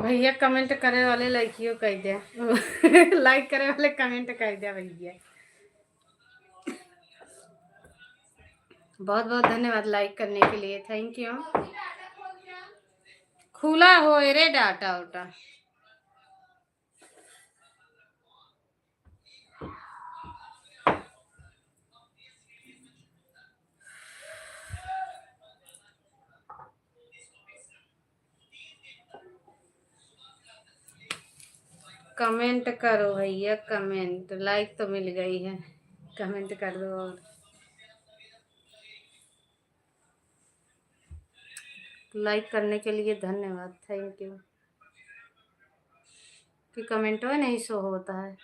भैया कमेंट करे वाले लाइकियो कह दिया लाइक करे वाले कमेंट कर दिया भैया। बहुत बहुत धन्यवाद लाइक करने के लिए, थैंक यू। खुला हो रे डाटा उटा। कमेंट करो भैया कमेंट, लाइक तो मिल गई है, कमेंट कर दो। और लाइक करने के लिए धन्यवाद, थैंक यू। कि कमेंट में नहीं शो होता है।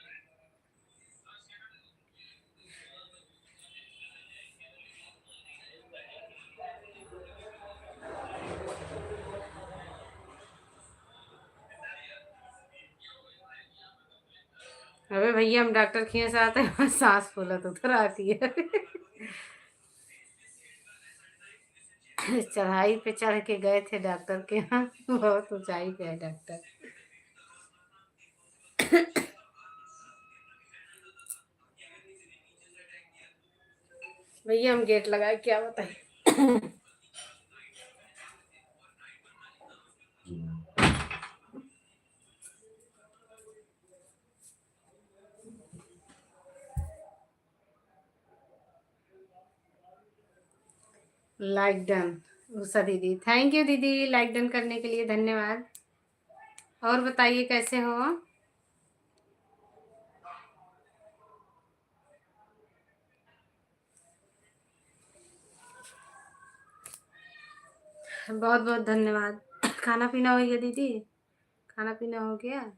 अबे भैया हम डॉक्टर के यहाँ से आते हैं, सांस फूलत उतर आती है चढ़ाई पे चढ़ के गए थे डॉक्टर के यहाँ, बहुत ऊंचाई पे है डॉक्टर। भैया हम गेट लगाए, क्या बताए। लाइक डन उषा दीदी, थैंक यू दीदी, लाइक डन करने के लिए धन्यवाद। और बताइए कैसे हो। बहुत बहुत धन्यवाद। खाना पीना हो गया दीदी, खाना पीना हो गया।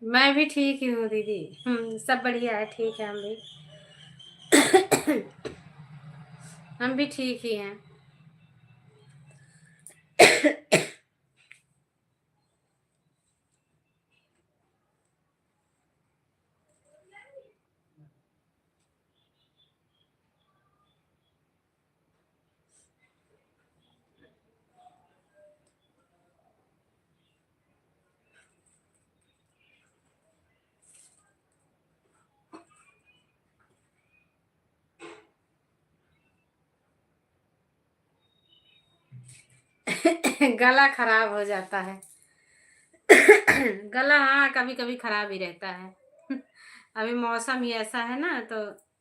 मैं भी ठीक ही हूँ दीदी, सब बढ़िया है, ठीक है हम भी हम भी ठीक ही हैं। गला खराब हो जाता है गला, हाँ कभी कभी खराब ही रहता है अभी मौसम ही ऐसा है ना, तो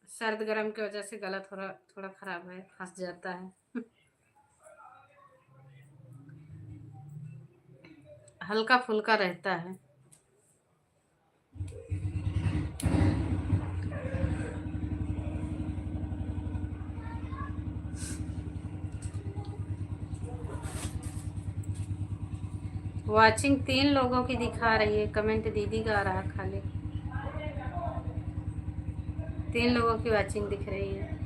सर्द गर्म की वजह से गला थोड़ा थोड़ा खराब है, फंस जाता है हल्का फुल्का रहता है। वाचिंग 3 लोगों की दिखा रही है, कमेंट दीदी का आ रहा खाली, 3 लोगों की वाचिंग दिख रही है।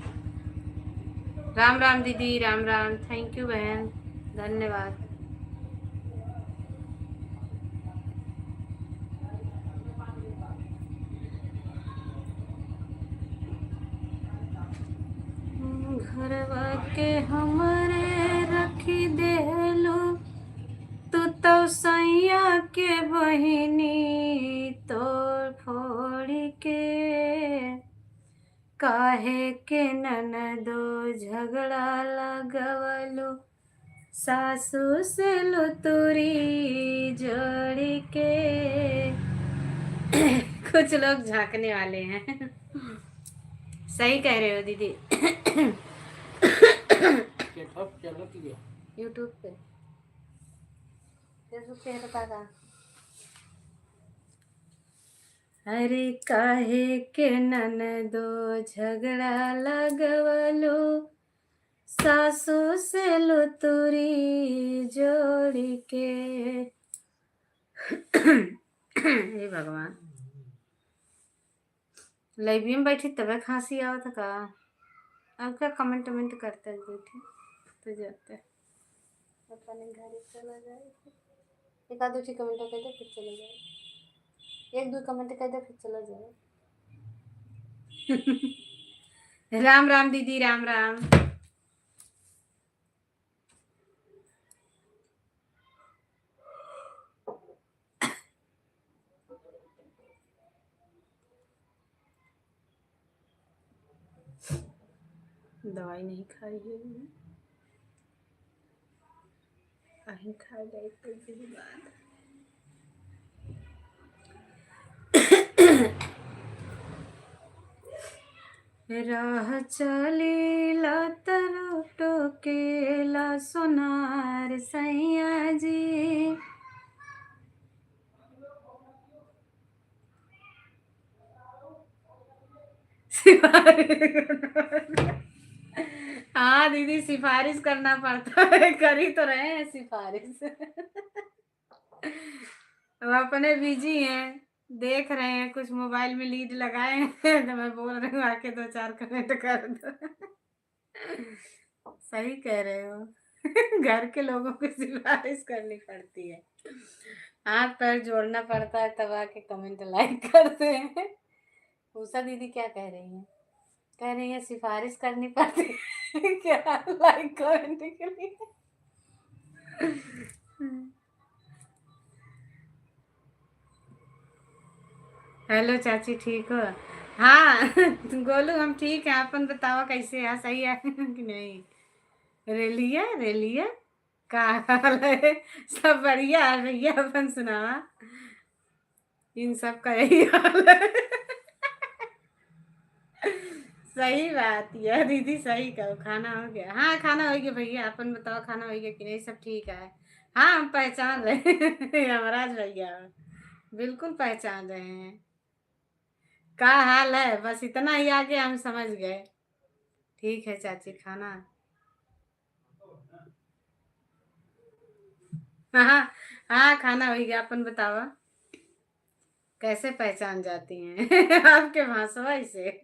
राम राम दीदी, राम राम, थैंक यू बहन, धन्यवाद। घरवा के हमरे रखी देलो, तो सैया के बहिनी तोड़ फोड़ के, काहे के ननदो झगड़ा लगवलो, सासू से लुतुरी जोड़ी के कुछ लोग झांकने वाले हैं सही कह रहे हो दीदी यूट्यूब पे, फेसबुक पे बताता। अरे काहे के ननदो झगड़ा लगवलो, सासू से लुतुरी जोड़ी के। हे भगवान, लाइब्रेरी में बैठी तबे खांसी आवत का। अब क्या कमेंट वमेंट करते हैं बैठे तो जाते हैं। पता नहीं घर ही चला जाए। एक आध दूसरी कमेंट कर दे फिर चले जाए। एक दो कमेंट कर दे फिर चला जाए। राम राम दीदी, राम राम। दवाई नहीं खाई है, अभी खा गए कुछ दिन बाद। राह चलीला तरु टोकेला सोनार सैया जी। हाँ दीदी, सिफारिश करना पड़ता है, कर ही तो रहे हैं सिफारिश। अब अपने बिजी हैं, देख रहे हैं, कुछ मोबाइल में लीड लगाए हैं तो मैं बोल रही हूँ आके दो चार कमेंट कर दो। सही कह रहे हो। घर के लोगों को सिफारिश करनी पड़ती है, हाथ पैर जोड़ना पड़ता है तब आके कमेंट लाइक करते हैं। उषा दीदी क्या कह रही हैं? कह रही है सिफारिश करनी पड़ती है क्या लाइक कमेंट के लिए? हेलो चाची, ठीक हो? हाँ गोलू हम ठीक है, अपन बताओ कैसे है, सही है कि नहीं? रेलिया रेलिया का हाल है? सब बढ़िया है भैया, अपन सुना। इन सब का यही हाल है। सही बात है दीदी, सही कहो। खाना हो गया? हाँ खाना हो गया भैया, अपन बताओ खाना हो गया कि नहीं? सब ठीक है? हाँ हम पहचान रहे हैं यमराज भैया, बिल्कुल पहचान रहे हैं। का हाल है, बस इतना ही आगे हम समझ गए। ठीक है चाची, खाना। हाँ हाँ खाना हो गया, अपन बताओ कैसे पहचान जाती हैं आपके भाषा से।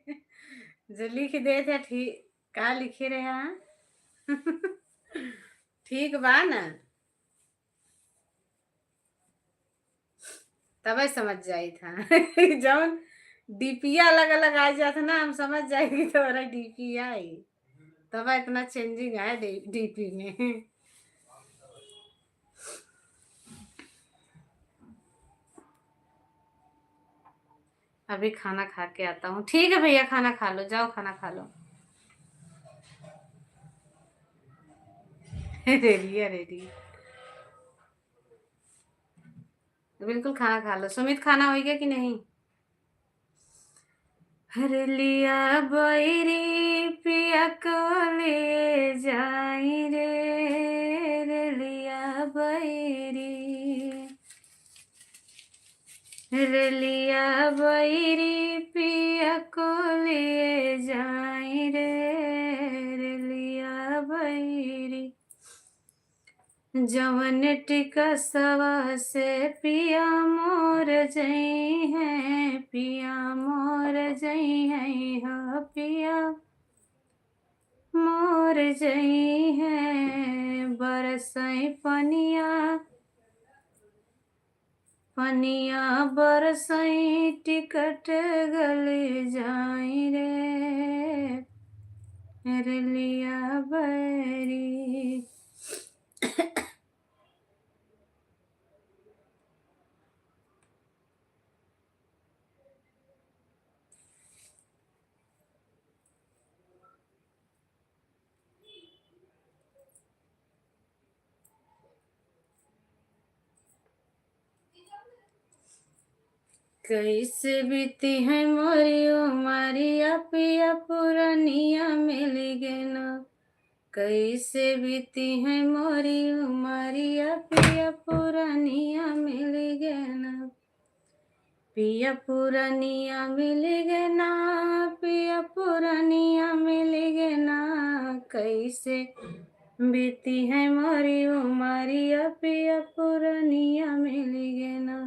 जो लिख दे थे ठीक, का लिखे रहे हैं? ठीक बा ना? तब समझ जाई था। जौन डीपिया अलग अलग आ जाता ना, हम समझ जाएगी तो डीपी आई। तब इतना चेंजिंग है डीपी में। अभी खाना खा के आता हूँ। ठीक है भैया, खाना खा लो, जाओ खाना खा लो। रेडी है, रेडी। बिल्कुल खाना खा लो। सुमित खाना हो गया कि नहीं? हर लिया बैरी पिया को ले जाई रे लिया बैरी। लिया बैरी पिया को ले जाई रे लिया बैरी। जवन टिका सवा से पिया मोर जई है, पिया मोर जई है हो पिया मोर जई है। बरसई पनिया पनिया बरसई टिकट गल जाई रे लिया बैरी। कैसे बीती है मोरी उमरिया पिया पुरनिया मिल गेना। कैसे बीती है मोरी उमरिया पिया पुरनिया मिल गेना। पिया पुरनिया मिल गेना, पिया पुरनिया मिल गेना। कैसे बीती है मोरी उमरिया पिया पुरनिया मिल गे ना।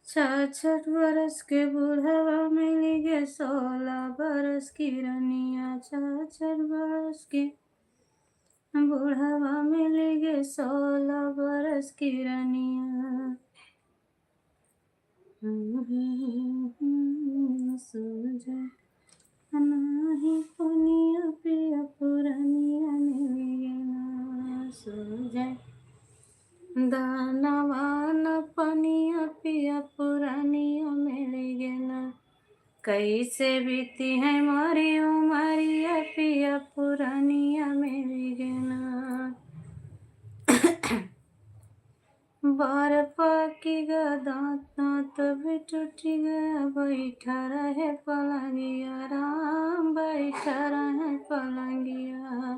66 बरस के बूढ़वा मिल गे 16 बरस की रनिया। 66 बरस के बूढ़वा मिल गे 16 बरस की रनिया। सूझे नाही पुनिया पिया पुरनिया मिल गे ना। सूझे दानवान पनिया पिया पुरानिया मिल गे ना। कैसे बीती है मोरी उमरिया पिया पुरानिया मिल गे ना। बार पाकी गा दांत दांत भी टूटी गया बैठा रहे पलंगिया राम बैठा रहे पलंगिया।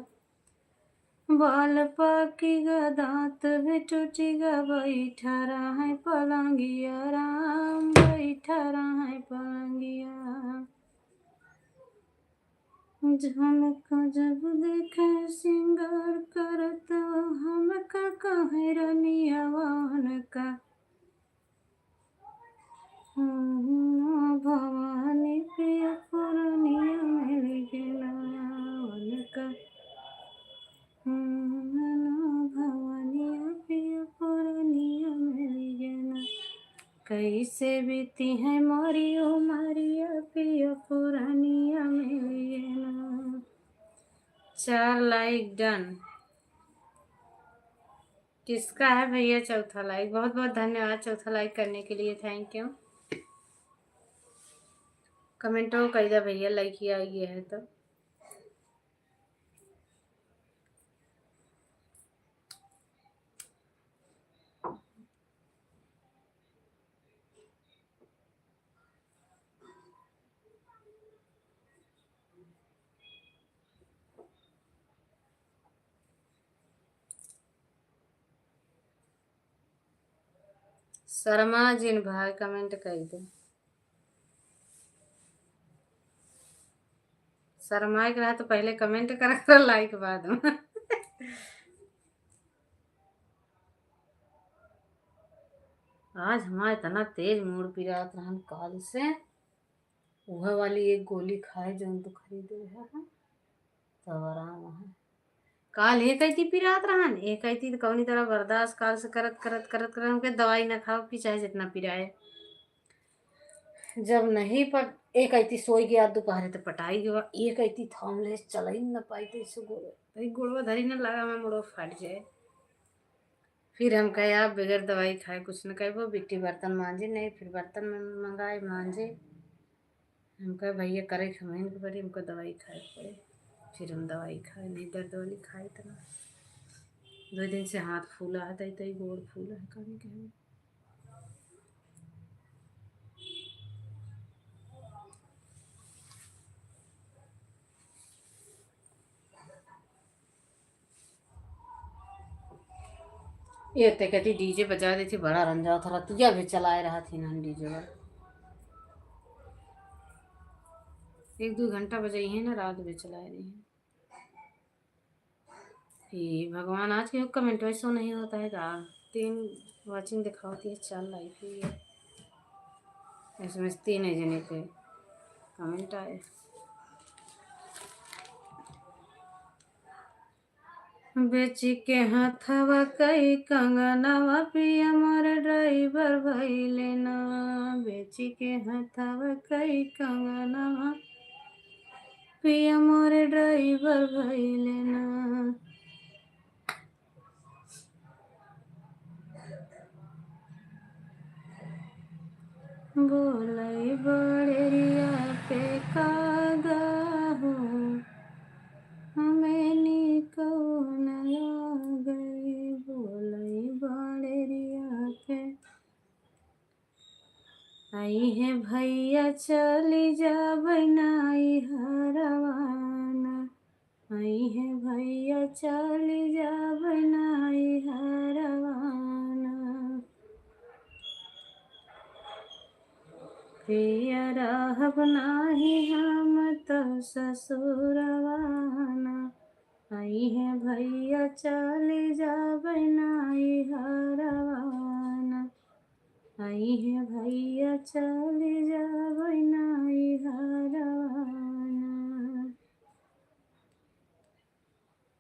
बाल पाकी गा दांत भी टूटी गा बैठा रहे पलंगिया राम बैठा रहे पलंगिया। झमका जब देखे सिंगार करता हमका कहे रनिया वाहन का। भवानी पिया पुरनिया मिल गेला उनका। भवानिया पिया पुरनिया मिल गेला। कैसे बीती है मोरी उमरिया पिया पुरनिया मिल गेला। 4 लाइक डन। किसका है भैया चौथा लाइक? बहुत बहुत धन्यवाद चौथा लाइक करने के लिए, थैंक यू। कमेंटो कर दे भैया लाइक किया ये है तो। शर्मा जिन भाई कमेंट कर दे। शर्मा के रहा तो पहले कमेंट कर लाइक बाद में। आज हमारा इतना तेज मूड पिरात रहन काल से। वह वाली एक गोली खाए जो तो खरीदे है तब आराम है। काल एक आई थी पिरात रहन, एक आई थी तो कौनी तरह बर्दाश्त काल से करत करत करत करत हमके दवाई ना खाओ कि चाहे जितना पिराए। जब नहीं पर एक आई थी सोई गया दोपहर तो पटाई गया, एक आई थी थामले चल ही न पाई थी सो गोड़वा धरी न लगा मैं मुड़ो फट जाए। फिर हम कहे आप बगैर दवाई खाए कुछ न कहे। वो बिट्टी बर्तन मांजे नहीं, फिर बर्तन में मंगाए मांजे। हम कहे भैया करे खमेन के पड़ी हमको दवाई खाए पड़े। फिर हम दवाई खाए, नहीं दर्द वाली खाए इतना। 2 दिन से हाथ फूला है तई गोड़ फूला है कहने के हम। ये ते कहती डीजे बजा दी थी बड़ा रंजा था रतिया भी चलाए रहा थी ना डीजे में। 1-2 घंटा बजाई है ना, रात भी चलाए रही है। ये भगवान आज के कमेंट वैसा नहीं होता है का। 3 वॉचिंग दिखाती है 4 लाइक हुई है। इसमें 3 जने के कमेंट आए। बेची के हाथवा कई कंगनवा पिया मोर ड्राइवर भइले ना। बेची के हाथवा कई कंगनवा पिया मोर ड्राइवर भइले ना। बोलई बड़ेरिया पे कागा हो हमें निको न लागई। बोलई बड़ेरिया पे आई है भैया चली जा बनाई हरवाना। आई है भैया चली जा बनाई हरवाना। पिया रहब नाही हम तो ससुरवाना, आई है भैया चली जाबै नाई हरवाना, आई है भैया चली जाबै नाई हरवाना।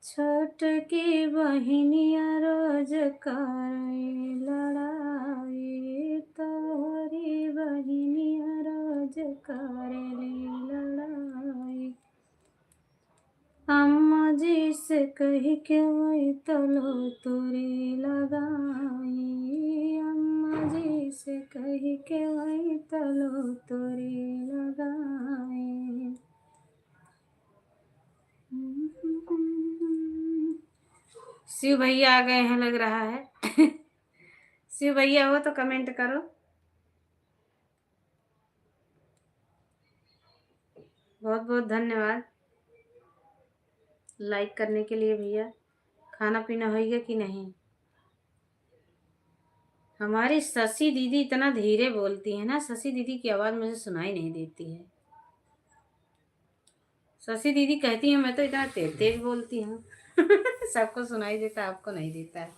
छोटकी बहिनिया रोज करे लड़ाई, तोहरी बहिनिया रोज करेली लड़ाई। अम्मा जी से कह के वही तलो तुरी लगाई, अम्मा जी से कह के वही तलो तुरी लगाई। शिव भैया आ गए हैं लग रहा है। शिव भैया हो तो कमेंट करो। बहुत बहुत धन्यवाद लाइक करने के लिए भैया। खाना पीना होगा कि नहीं? हमारी शशि दीदी इतना धीरे बोलती है ना, शशि दीदी की आवाज़ मुझे सुनाई नहीं देती है। शशि दीदी कहती है मैं तो इतना तेज तेज बोलती हूँ। सबको सुनाई देता है, आपको नहीं देता है।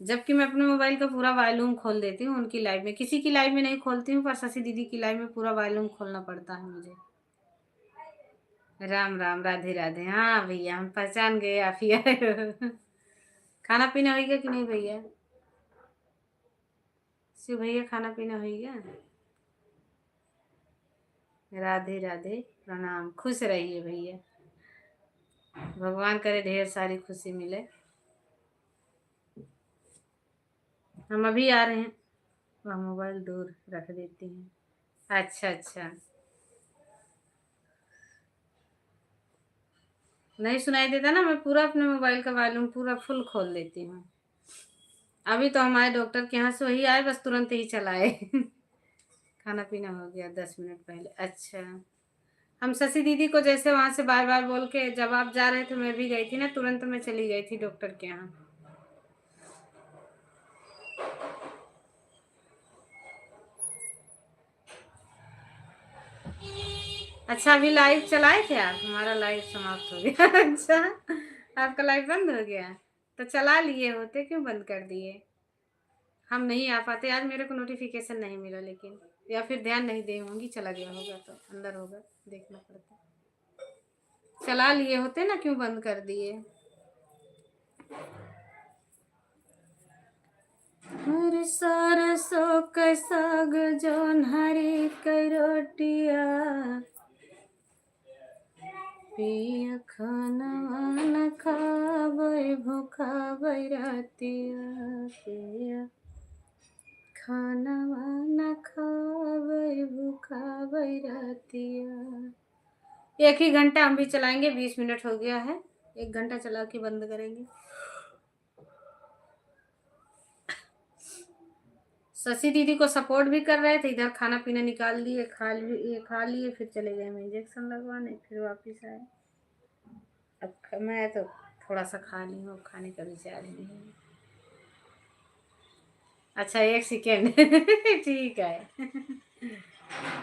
जबकि मैं अपने मोबाइल का पूरा वॉल्यूम खोल देती हूँ उनकी लाइव में, किसी की लाइव में नहीं खोलती हूँ, पर शशि दीदी की लाइव में पूरा वॉल्यूम खोलना पड़ता है मुझे। राम राम, राधे राधे। हाँ भैया, हम पहचान गए आप ही आए हो। खाना पीना होगा कि नहीं भैया? शिव भैया खाना पीना होगा? राधे राधे, प्रणाम, खुश रहिए भैया। भगवान करे ढेर सारी खुशी मिले। हम अभी आ रहे हैं। वह मोबाइल दूर रख देती हैं। अच्छा अच्छा, नहीं सुनाई देता ना, मैं पूरा अपने मोबाइल का वॉल्यूम पूरा फुल खोल देती हूँ। अभी तो हमारे डॉक्टर के यहाँ से वही आए, बस तुरंत ही चलाए। खाना पीना हो गया 10 मिनट पहले। अच्छा, हम शशि दीदी को जैसे वहां से बार बार बोल के, जब आप जा रहे थे मैं भी गई थी ना, तुरंत मैं चली गई थी डॉक्टर के यहाँ। अच्छा, अभी लाइव चलाए थे आप? हमारा लाइव समाप्त हो गया। अच्छा, आपका लाइव बंद हो गया? तो चला लिए होते, क्यों बंद कर दिए? हम नहीं आ पाते आज, मेरे को नोटिफिकेशन नहीं मिला, लेकिन या फिर ध्यान नहीं दे होंगी, चला गया होगा तो अंदर होगा, देखना पड़ता। चला लिए होते ना, क्यों बंद कर दिए? हर सरसों का साग जौन हरी के रोटिया, पिया खाना न खाबै भूखाबै रतिया, पिया खाना न खाबै भूखाबै रतिया। 1 ही घंटा हम भी चलाएंगे, 20 मिनट हो गया है, 1 घंटा चला के बंद करेंगे। शशि दीदी को सपोर्ट भी कर रहे थे, इधर खाना पीना निकाल दिए, खा लिए, फिर चले गए हम इंजेक्शन लगवाने, फिर वापिस आए। अब मैं तो थोड़ा सा खा ली हूँ, खाने का विचार ही नहीं है। अच्छा, 1 सेकेंड। ठीक है,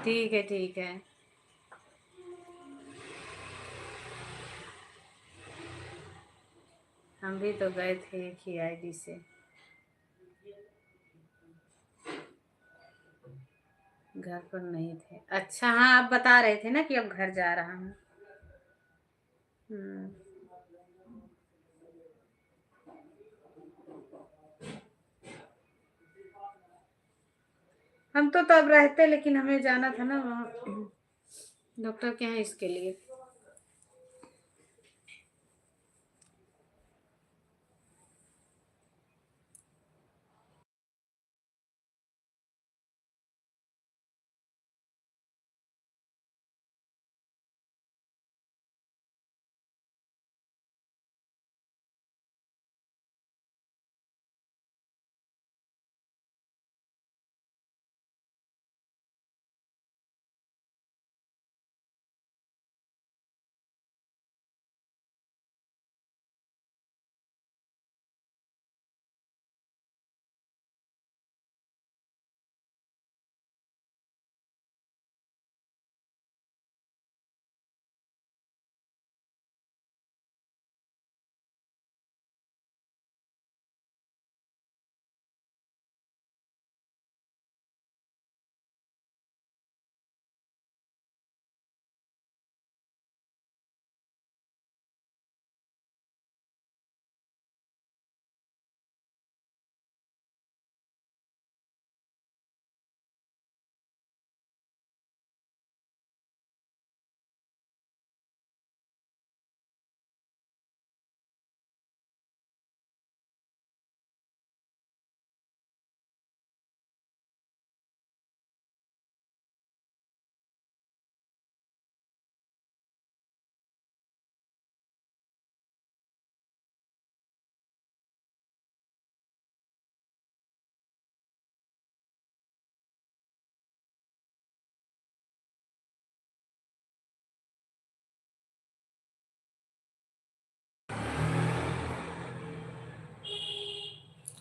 ठीक है, ठीक है। हम भी तो गए थे एक ही आईडी से। घर पर नहीं थे? अच्छा, हाँ, आप बता रहे थे ना कि अब घर जा रहा हूँ। हम्म। हम तो तब रहते, लेकिन हमें जाना था ना वहाँ डॉक्टर के यहाँ, इसके लिए।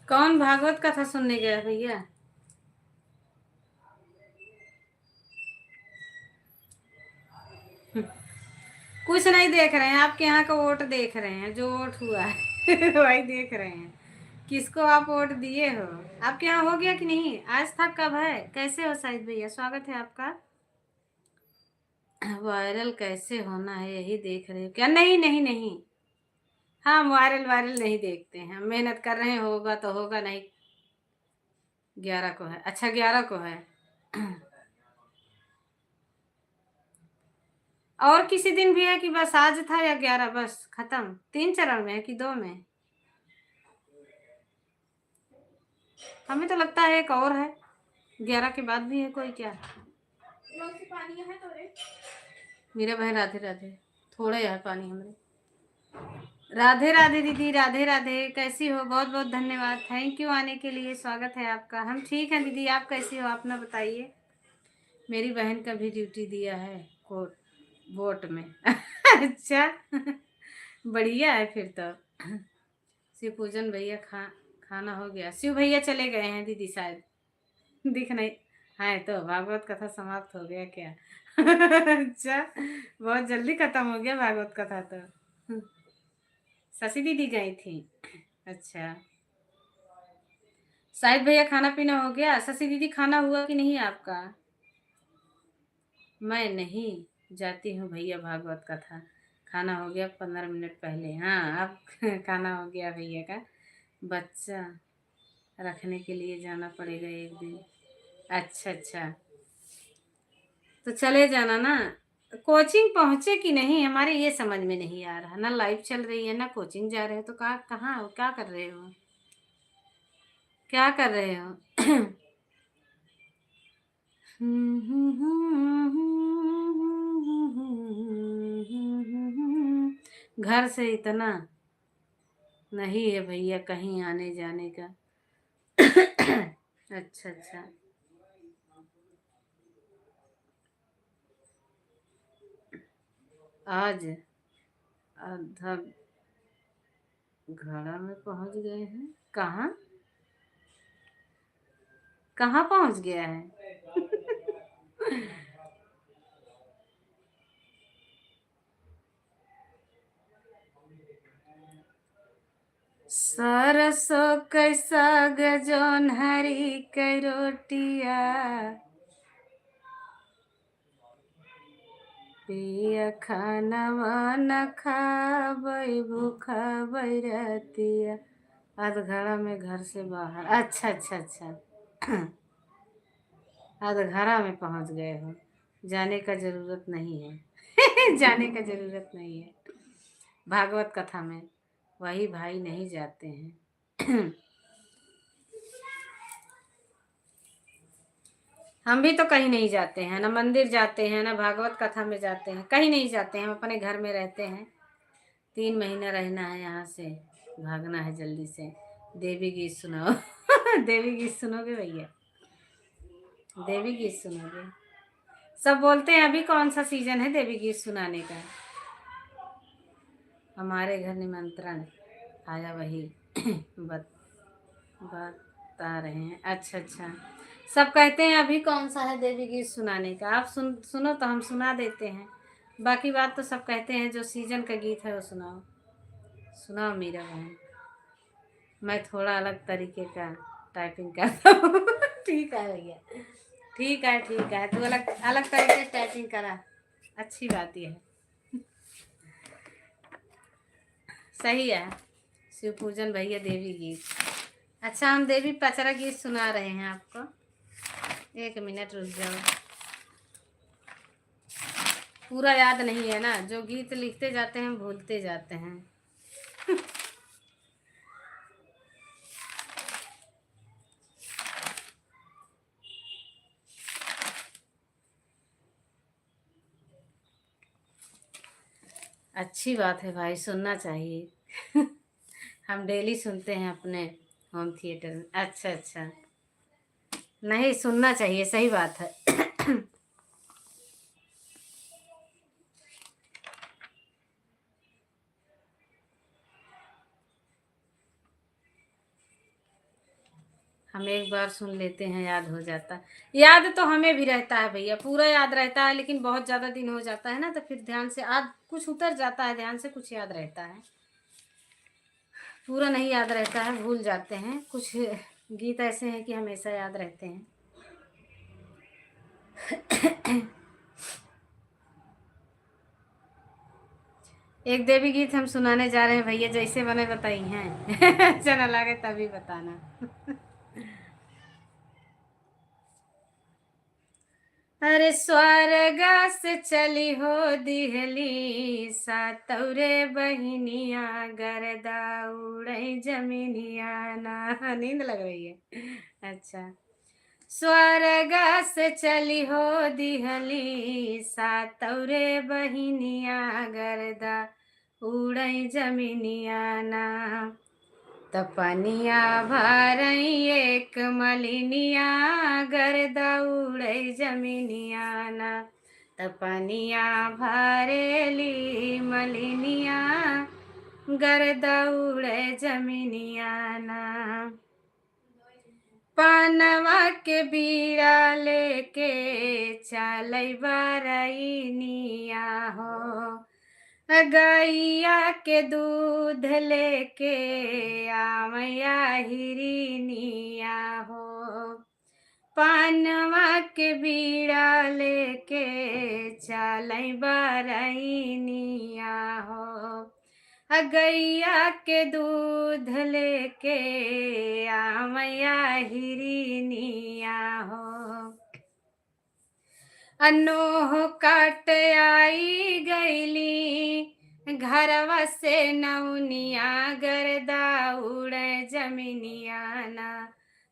कौन भागवत कथा सुनने गया भैया? कुछ नहीं देख रहे हैं, आपके यहाँ का वोट देख रहे हैं, जो वोट हुआ है वही देख रहे हैं। किसको आप वोट दिए हो? आपके यहाँ हो गया कि नहीं? आज था कब है? कैसे हो शाहिद भैया? स्वागत है आपका। वायरल कैसे होना है यही देख रहे हो क्या? नहीं नहीं नहीं, हाँ वायरल वायरल नहीं देखते हैं, हम मेहनत कर रहे हैं, होगा तो होगा, नहीं। 11 को है? अच्छा 11 को है। और किसी दिन भी है कि बस आज था, या 11 बस खत्म? 3 चरण में है कि 2 में? हमें तो लगता है एक और है, 11 के बाद भी है कोई क्या? पानी है तो रे मेरा बहन। राधे राधे। थोड़ा है पानी हमारे। राधे राधे दीदी, राधे राधे। कैसी हो? बहुत बहुत धन्यवाद, थैंक यू आने के लिए, स्वागत है आपका। हम ठीक हैं दीदी, आप कैसी हो अपना बताइए। मेरी बहन का भी ड्यूटी दिया है कोर्ट वोट में अच्छा बढ़िया है फिर तो। शिव पूजन भैया खाना हो गया? शिव भैया चले गए हैं दीदी शायद, दिख नहीं। हाँ तो भागवत कथा समाप्त हो गया क्या? अच्छा, बहुत जल्दी खत्म हो गया भागवत कथा तो। शशि दीदी गई थी? अच्छा, शाहिद भैया खाना पीना हो गया? शशि दीदी खाना हुआ कि नहीं आपका? मैं नहीं जाती हूँ भैया भागवत कथा, खाना हो गया 15 मिनट पहले। हाँ अब खाना हो गया भैया का। बच्चा रखने के लिए जाना पड़ेगा एक दिन। अच्छा अच्छा, तो चले जाना ना। कोचिंग पहुंचे कि नहीं हमारे ये समझ में नहीं आ रहा, ना लाइव चल रही है ना कोचिंग जा रहे हो, तो कहाँ हो, क्या कर रहे हो, क्या कर रहे हो? घर से इतना नहीं है भैया कहीं आने जाने का। अच्छा अच्छा, आज आधा घड़ा में पहुंच गए हैं? कहाँ? कहाँ पहुंच गया है? सरसों कैसा गजौन हरी के रोटिया, पिया खानवा न खाबै भूखा बैरतिया। आध घड़ा में घर से बाहर? अच्छा अच्छा अच्छा आध घड़ा में पहुंच गए हो, जाने का जरूरत नहीं है जाने का जरूरत नहीं है, भागवत कथा में वही भाई नहीं जाते हैं। हम भी तो कहीं नहीं जाते हैं, ना मंदिर जाते हैं, ना भागवत कथा में जाते हैं, कहीं नहीं जाते हैं, हम अपने घर में रहते हैं। 3 महीना रहना है यहाँ से, भागना है जल्दी से। देवी गीत सुनाओ देवी गीत सुनोगे भैया? देवी गीत सुनोगे? सब बोलते हैं अभी कौन सा सीजन है देवी गीत सुनाने का। हमारे घर निमंत्रण आया, वही बत, बता रहे हैं। अच्छा अच्छा, सब कहते हैं अभी कौन सा है देवी गीत सुनाने का, आप सुनो तो हम सुना देते हैं। बाकी बात तो सब कहते हैं जो सीजन का गीत है वो सुनाओ। सुनाओ मीरा बहन, मैं थोड़ा अलग तरीके का टाइपिंग करता हूँ ठीक है भैया, ठीक है, तू अलग अलग तरीके से टाइपिंग करा, अच्छी बात ये है, सही है। शिव पूजन भैया देवी गीत। अच्छा हम देवी पचरा गीत सुना रहे हैं आपको, 1 मिनट रुक जाओ। पूरा याद नहीं है ना, जो गीत लिखते जाते हैं भूलते जाते हैं अच्छी बात है भाई, सुनना चाहिए हम डेली सुनते हैं अपने होम थिएटर में। अच्छा अच्छा, नहीं सुनना चाहिए, सही बात है हम एक बार सुन लेते हैं याद हो जाता। याद तो हमें भी रहता है भैया, पूरा याद रहता है, लेकिन बहुत ज़्यादा दिन हो जाता है ना, तो फिर ध्यान से आज कुछ उतर जाता है ध्यान से, कुछ याद रहता है, पूरा नहीं याद रहता है, भूल जाते हैं। कुछ गीत ऐसे हैं कि हमेशा याद रहते हैं। एक देवी गीत हम सुनाने जा रहे हैं भैया, जैसे बने बताई हैं। अच्छा ना लगे तभी बताना। अरे स्वर्गा से चली हो दिहली सातौरे बहिनिया, गरदा उड़ई जमीनिया ना। नींद लग रही है। अच्छा। स्वर्गा से चली हो दिहली सातौरे बहिनिया, गरदा उड़ई जमीनिया ना। तपनिया भरई एक मलिनिया, गरदा उड़ै जमीनिया ना। तपनिया भरेली मलिनिया, गरदा उड़ै जमीनिया ना। पानवा के बीड़ा लेके चलै बरईनिया हो, गैया के दूध लेके आमैया हिरनिया हो। पानवा के बीड़ा लेके चलै बरईनिया हो, गैया के दूध लेके आमैया हिरनिया हो। अनोह काट आई गईली घरवा से नौनिया, गरदा उड़े जमीनिया ना।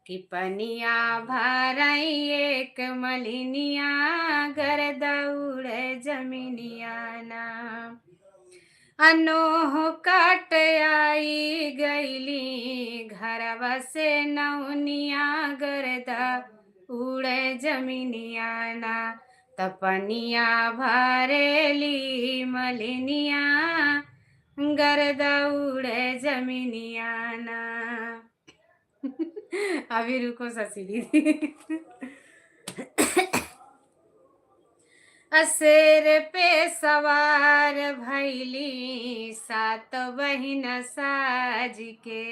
कि पनिया भरई एक मलिनिया, गरदा उड़े जमीनिया ना। अनोह काट आई गईली घरवा से नौनिया, गरदा उड़े जमीनिया ना। तपनिया भरेली मलिनिया, गरदा उड़े जमीनिया ना। अभी रुको शशि दीदी। असेर पे सवार भैली सात बहिन साज के,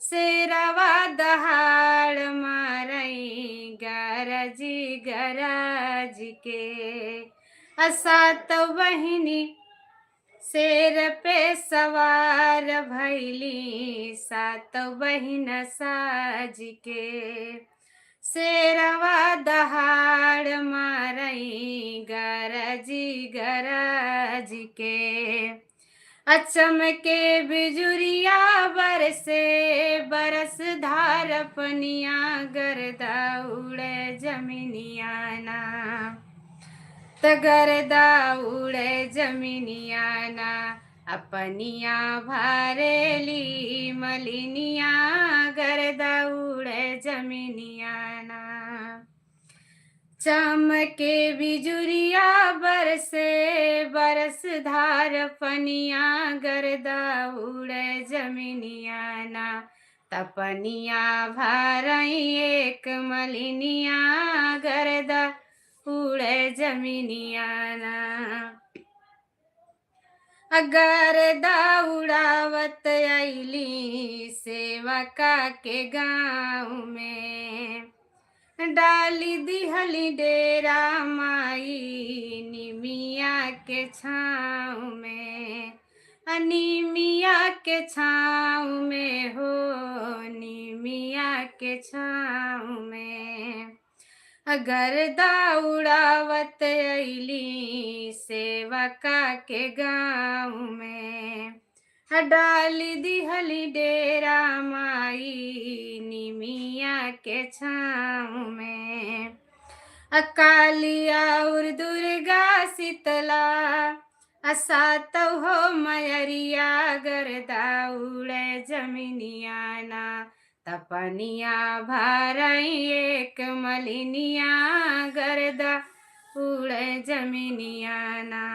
शेरवा दहाड़ मारई गरजी गरज के। सात बहिनी शेर पे सवार भैली सात बहिन साज के, शेरवा दहाड़ मारई गरजी गरज के। अचम के बिजुरिया बरसे बरस धार पनिया, गरदा उड़े जमीनिया ना। गरदा उड़े जमीनिया ना। अपनिया भरेली मलिनिया, गरदा उड़े जमीनिया ना। चमके बिजुरिया बरसे बरस धार पनिया, गरदा उड़े जमीनिया ना। तपनिया भरई एक मलिनिया, गरदा उड़े जमीनिया ना। गरदा उड़ावत अइली सेवका के गाँव में, डाली दिहली डेरा माई निमिया के छाँव में। निमिया के छाँव में हो, निमिया के छाँव में। गरदा उड़ावत अइली सेवका के गाँव में, डाली दिहली डेरा माई निमिया के छाँव में। कालिया और दुर्गा शीतला सात हो मयरिया, गरदा उड़े जमीनिया ना। तपनिया भरई एक मलिनिया, गरदा उड़े जमीनिया ना।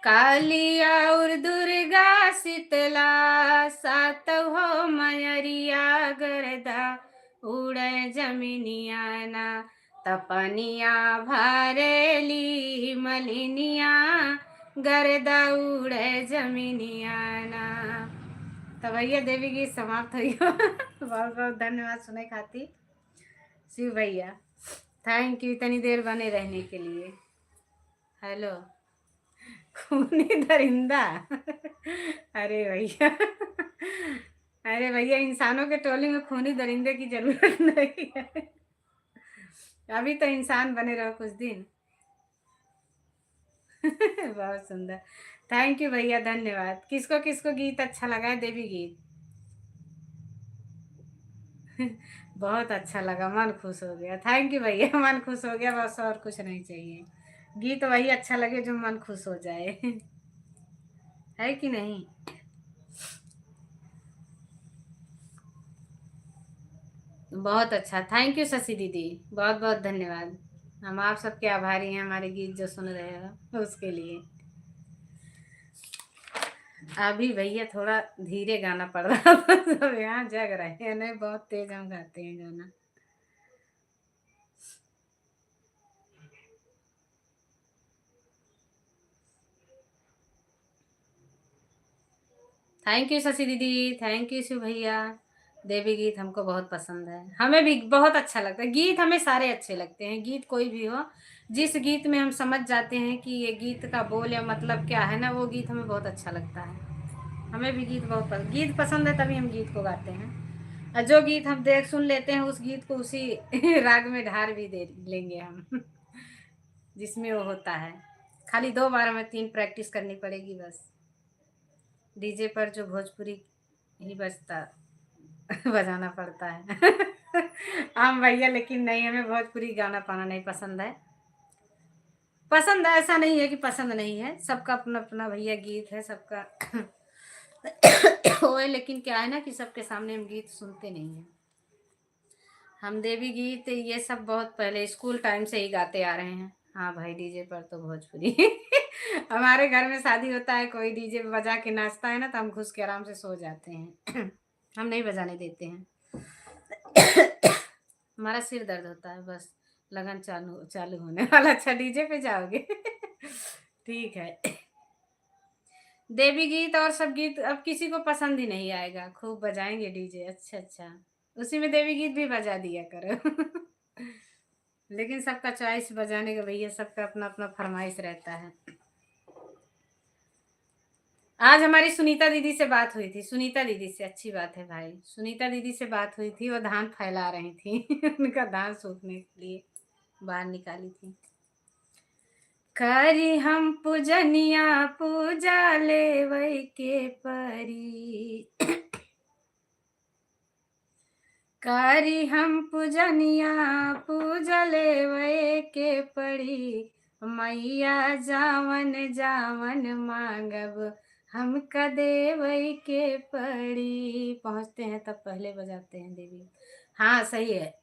काली और दुर्गा शीतला सात हो मयरिया गरदा उड़े जमीनियाना तपनिया भरेली मलिनिया गरदा उड़े जमीनियाना। तो भैया देवी गीत समाप्त हो गया। बहुत बहुत धन्यवाद सुने खाती शिव भैया। थैंक यू इतनी देर बने रहने के लिए। हेलो खूनी दरिंदा। अरे भैया, अरे भैया इंसानों के टोली में खूनी दरिंदे की जरूरत नहीं है। अभी तो इंसान बने रहो कुछ दिन। बहुत सुंदर, थैंक यू भैया, धन्यवाद। किसको किसको गीत अच्छा लगा है? देवी गीत बहुत अच्छा लगा, मन खुश हो गया। थैंक यू भैया, मन खुश हो गया, बस और कुछ नहीं चाहिए। गीत वही अच्छा लगे जो मन खुश हो जाए। है कि नहीं? बहुत अच्छा, थैंक यू शशि दीदी, बहुत बहुत धन्यवाद। हम आप सबके आभारी हैं, हमारे गीत जो सुन रहे हो उसके लिए। अभी भैया थोड़ा धीरे गाना पड़ रहा था, सब यहाँ जग रहे हैं, नहीं बहुत तेज हम गाते हैं गाना। थैंक यू शशि दीदी, थैंक यू शिव भैया। देवी गीत हमको बहुत पसंद है, हमें भी बहुत अच्छा लगता है। गीत हमें सारे अच्छे लगते हैं, गीत कोई भी हो, जिस गीत में हम समझ जाते हैं कि ये गीत का बोल या मतलब क्या है ना, वो गीत हमें बहुत अच्छा लगता है। हमें भी गीत बहुत पसंद, गीत पसंद है तभी हम गीत को गाते हैं। और जो गीत हम देख सुन लेते हैं उस गीत को उसी राग में ढार भी दे लेंगे हम। जिसमें वो होता है। खाली 2 बार हमें 3 प्रैक्टिस करनी पड़ेगी बस। डीजे पर जो भोजपुरी ही बजता बजाना पड़ता है। हम भैया, लेकिन नहीं, हमें भोजपुरी गाना पाना नहीं पसंद है। पसंद है, ऐसा नहीं है कि पसंद नहीं है, सबका अपना अपना भैया गीत है सबका। वो है, लेकिन क्या है ना कि सबके सामने हम गीत सुनते नहीं हैं। हम देवी गीत ये सब बहुत पहले स्कूल टाइम से ही गाते आ रहे हैं। हाँ भाई, डीजे पर तो भोजपुरी। हमारे घर में शादी होता है, कोई डीजे बजा के नाचता है ना, तो हम घुस के आराम से सो जाते हैं। हम नहीं बजाने देते हैं। हमारा सिर दर्द होता है बस। लगन चालू चालू होने वाला। अच्छा डीजे पे जाओगे? ठीक है। देवी गीत और सब गीत अब किसी को पसंद ही नहीं आएगा, खूब बजाएंगे डीजे। अच्छा अच्छा, उसी में देवी गीत भी बजा दिया करो। लेकिन सबका चॉइस बजाने का भैया, सबका अपना अपना फरमाइश रहता है। आज हमारी सुनीता दीदी से बात हुई थी, सुनीता दीदी से, अच्छी बात है भाई। सुनीता दीदी से बात हुई थी, वो धान फैला रही थी। उनका धान सूखने के लिए बाहर निकाली थी। करी हम पूजनिया पूजा ले के परी। करी हम पूजनिया पूजा ले के पड़ी। मैया जावन जावन मांगब हमका देवई के पड़ी। पहुँचते हैं तब पहले बजाते हैं देवी। हाँ सही है।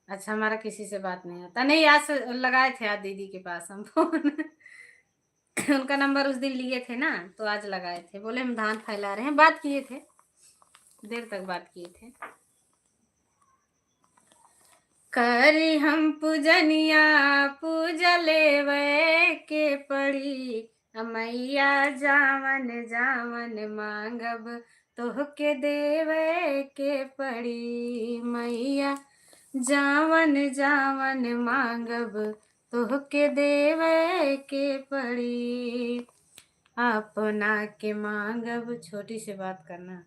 अच्छा, हमारा किसी से बात नहीं होता। नहीं, आज लगाए थे आज दीदी के पास हम फोन। उनका नंबर उस दिन लिए थे ना, तो आज लगाए थे। बोले हम धान फैला रहे हैं, बात किए थे, देर तक बात किए थे। करी हम पूजनिया पूजा लेवे के पड़ी। मैया जावन जावन मांगब तोहके देवे के पड़ी। मैया जावन जावन मांगब तोहके देवे के पड़ी। अपना के मांगब। छोटी से बात करना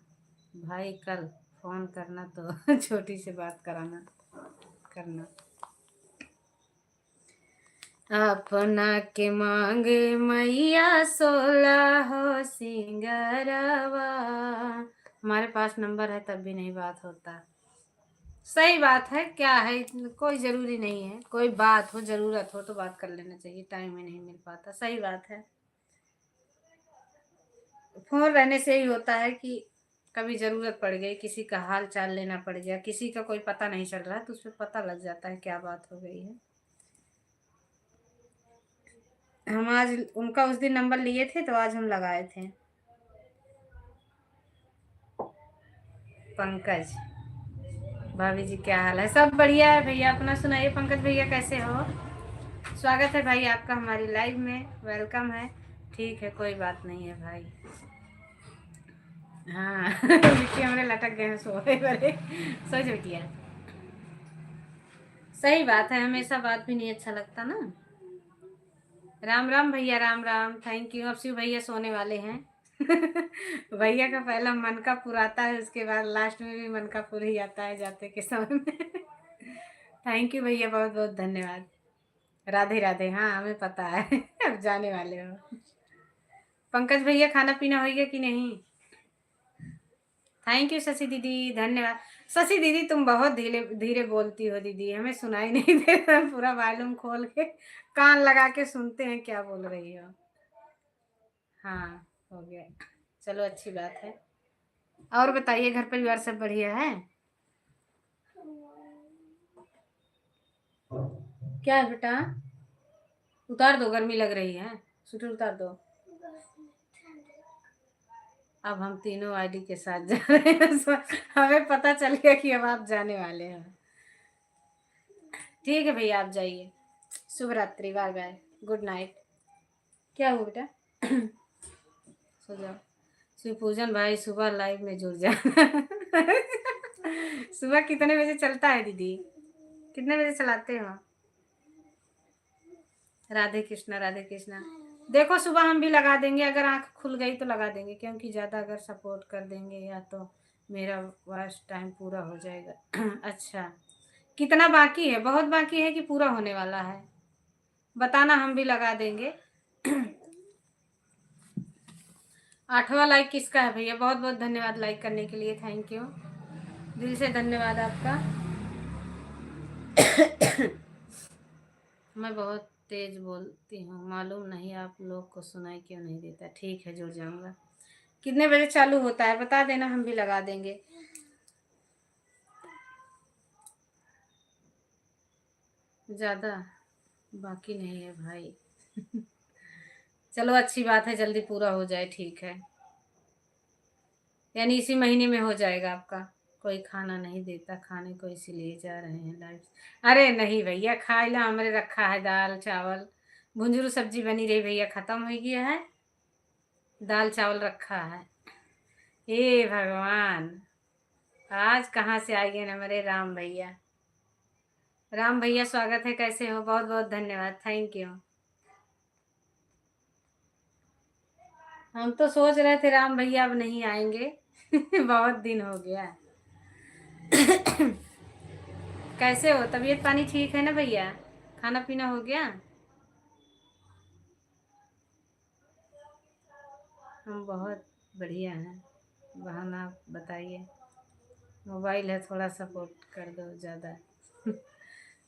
भाई, कल फोन करना तो छोटी से बात कराना करना। अपना के मांगे मैया 16 हो सिंगरवा। हमारे पास नंबर है तब भी नहीं बात होता। सही बात है, क्या है, कोई जरूरी नहीं है। कोई बात हो, जरूरत हो तो बात कर लेना चाहिए, टाइम में नहीं मिल पाता, सही बात है। फोन रहने से ही होता है कि कभी जरूरत पड़ गई, किसी का हाल चाल लेना पड़ गया, किसी का कोई पता नहीं चल रहा है, तो उस पर पता लग जाता है क्या बात हो गई है। हम आज उनका उस दिन नंबर लिए थे तो आज हम लगाए थे। पंकज भाभी जी क्या हाल है? सब बढ़िया है भैया, अपना सुनाइए। पंकज भैया कैसे हो? स्वागत है भाई आपका हमारी लाइव में, वेलकम है। ठीक है, कोई बात नहीं है भाई। हाँ मिट्टी हमारे लटक गए हैं सोए बड़े। सोच बिटिया, सही बात है, हमेशा बात भी नहीं अच्छा लगता ना। राम राम भैया, राम राम, थैंक यू। अब शिव भैया सोने वाले हैं। भैया का पहला मन का पुराता है, उसके बाद लास्ट में भी मन का पुर ही आता है जाते के समय में। थैंक यू भैया, बहुत बहुत धन्यवाद। राधे राधे। हाँ हमें पता है अब जाने वाले हो। पंकज भैया खाना पीना हो गया कि नहीं? थैंक यू शशि दीदी, धन्यवाद। शशि दीदी तुम बहुत धीरे धीरे बोलती हो दीदी, हमें सुनाई नहीं देता। पूरा वॉल्यूम खोल के कान लगा के सुनते हैं क्या बोल रही हो। हाँ हो गया, चलो अच्छी बात है। और बताइए, घर परिवार सब बढ़िया है? क्या है बेटा? उतार दो, गर्मी लग रही है, स्वेटर उतार दो। अब हम तीनों आईडी के साथ जा रहे हैं। हमें पता चल गया कि अब आप जाने वाले हैं। ठीक है भैया, आप जाइए। शुभ रात्रि, बाय बाय, गुड नाइट। क्या हुआ बेटा? सो जाओ। शिव पूजन भाई सुबह लाइव में जुड़ जा। सुबह कितने बजे चलता है दीदी? कितने बजे चलाते हो? राधे कृष्णा, राधे कृष्णा। देखो सुबह हम भी लगा देंगे, अगर आंख खुल गई तो लगा देंगे, क्योंकि ज़्यादा अगर सपोर्ट कर देंगे या तो मेरा वॉच टाइम पूरा हो जाएगा। अच्छा, कितना बाकी है? बहुत बाकी है कि पूरा होने वाला है? बताना, हम भी लगा देंगे। 8वां लाइक किसका है भैया? बहुत बहुत धन्यवाद लाइक करने के लिए, थैंक यू, दिल से धन्यवाद आपका। मैं बहुत तेज बोलती हूँ, मालूम नहीं आप लोग को सुनाई क्यों नहीं देता। ठीक है, जुड़ जाऊंगा। कितने बजे चालू होता है बता देना, हम भी लगा देंगे। ज़्यादा बाकी नहीं है भाई। चलो अच्छी बात है, जल्दी पूरा हो जाए, ठीक है। यानी इसी महीने में हो जाएगा आपका। कोई खाना नहीं देता खाने को, इसीलिए जा रहे हैं लाइव। अरे नहीं भैया, खाइला हमरे रखा है दाल चावल, भुंजरू सब्जी बनी रही भैया, खत्म हो गया है। दाल चावल रखा है। हे भगवान, आज कहाँ से आ गए हमारे राम भैया। राम भैया स्वागत है, कैसे हो? बहुत बहुत धन्यवाद, थैंक यू। हम तो सोच रहे थे राम भैया अब नहीं आएंगे। बहुत दिन हो गया। कैसे हो? तबीयत पानी ठीक है ना भैया? खाना पीना हो गया? हम बहुत बढ़िया हैं। बहाना बताइए। मोबाइल है, थोड़ा सपोर्ट कर दो ज़्यादा।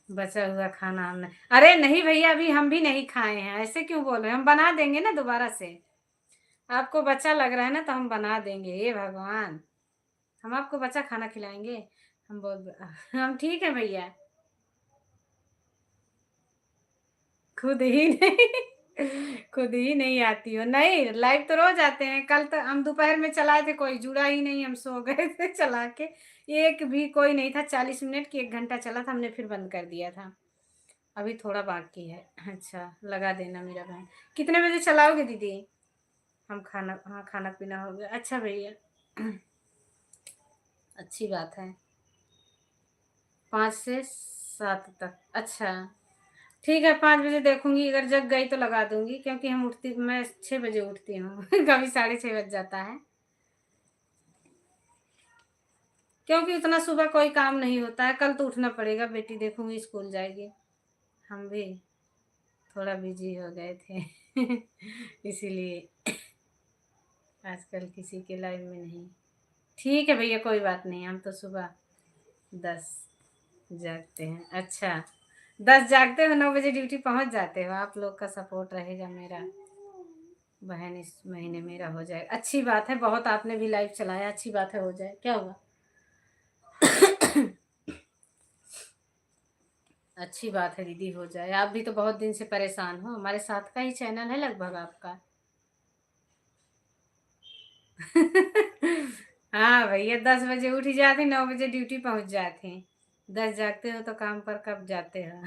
बचा हुआ खाना हमने, अरे नहीं भैया अभी हम भी नहीं खाए हैं, ऐसे क्यों बोल रहे हैं? हम बना देंगे ना दोबारा से। आपको बच्चा लग रहा है ना, तो हम बना देंगे। हे भगवान, हम आपको बच्चा खाना खिलाएंगे? हम बोल हम ठीक है भैया। खुद ही नहीं, खुद ही नहीं आती हो? नहीं, लाइव तो रोज आते हैं। कल तो हम दोपहर में चलाए थे, कोई जुड़ा ही नहीं, हम सो गए थे चला के। एक भी कोई नहीं था। 40 मिनट की 1 घंटा चला था, हमने फिर बंद कर दिया था। अभी थोड़ा बाकी है। अच्छा, लगा देना मेरा बहन। कितने बजे चलाओगे दीदी? हम खाना, हाँ खाना पीना हो गया। अच्छा भैया, अच्छी बात है। 5 से 7 तक, अच्छा ठीक है। 5 बजे देखूंगी, अगर जग गई तो लगा दूंगी, क्योंकि हम उठती, मैं 6 बजे उठती हूँ। कभी 6:30 बज जाता है, क्योंकि उतना सुबह कोई काम नहीं होता है। कल तो उठना पड़ेगा, बेटी देखूंगी स्कूल जाएगी। हम भी थोड़ा बिजी हो गए थे। इसीलिए आजकल किसी के लाइव में नहीं। ठीक है भैया, कोई बात नहीं, हम तो सुबह 10 जागते हैं। अच्छा, 10 जागते हो, 9 बजे ड्यूटी पहुंच जाते हो। आप लोग का सपोर्ट रहेगा मेरा। बहन इस महीने मेरा हो जाए, अच्छी बात है। बहुत आपने भी लाइव चलाया, अच्छी बात है, हो जाए, क्या हुआ? अच्छी बात है दीदी, हो जाए। आप भी तो बहुत दिन से परेशान हो, हमारे साथ का ही चैनल है लगभग आपका। हाँ भैया, 10 बजे उठ जाते, 9 बजे ड्यूटी पहुंच जाते। 10 जागते हो तो काम पर कब जाते हो?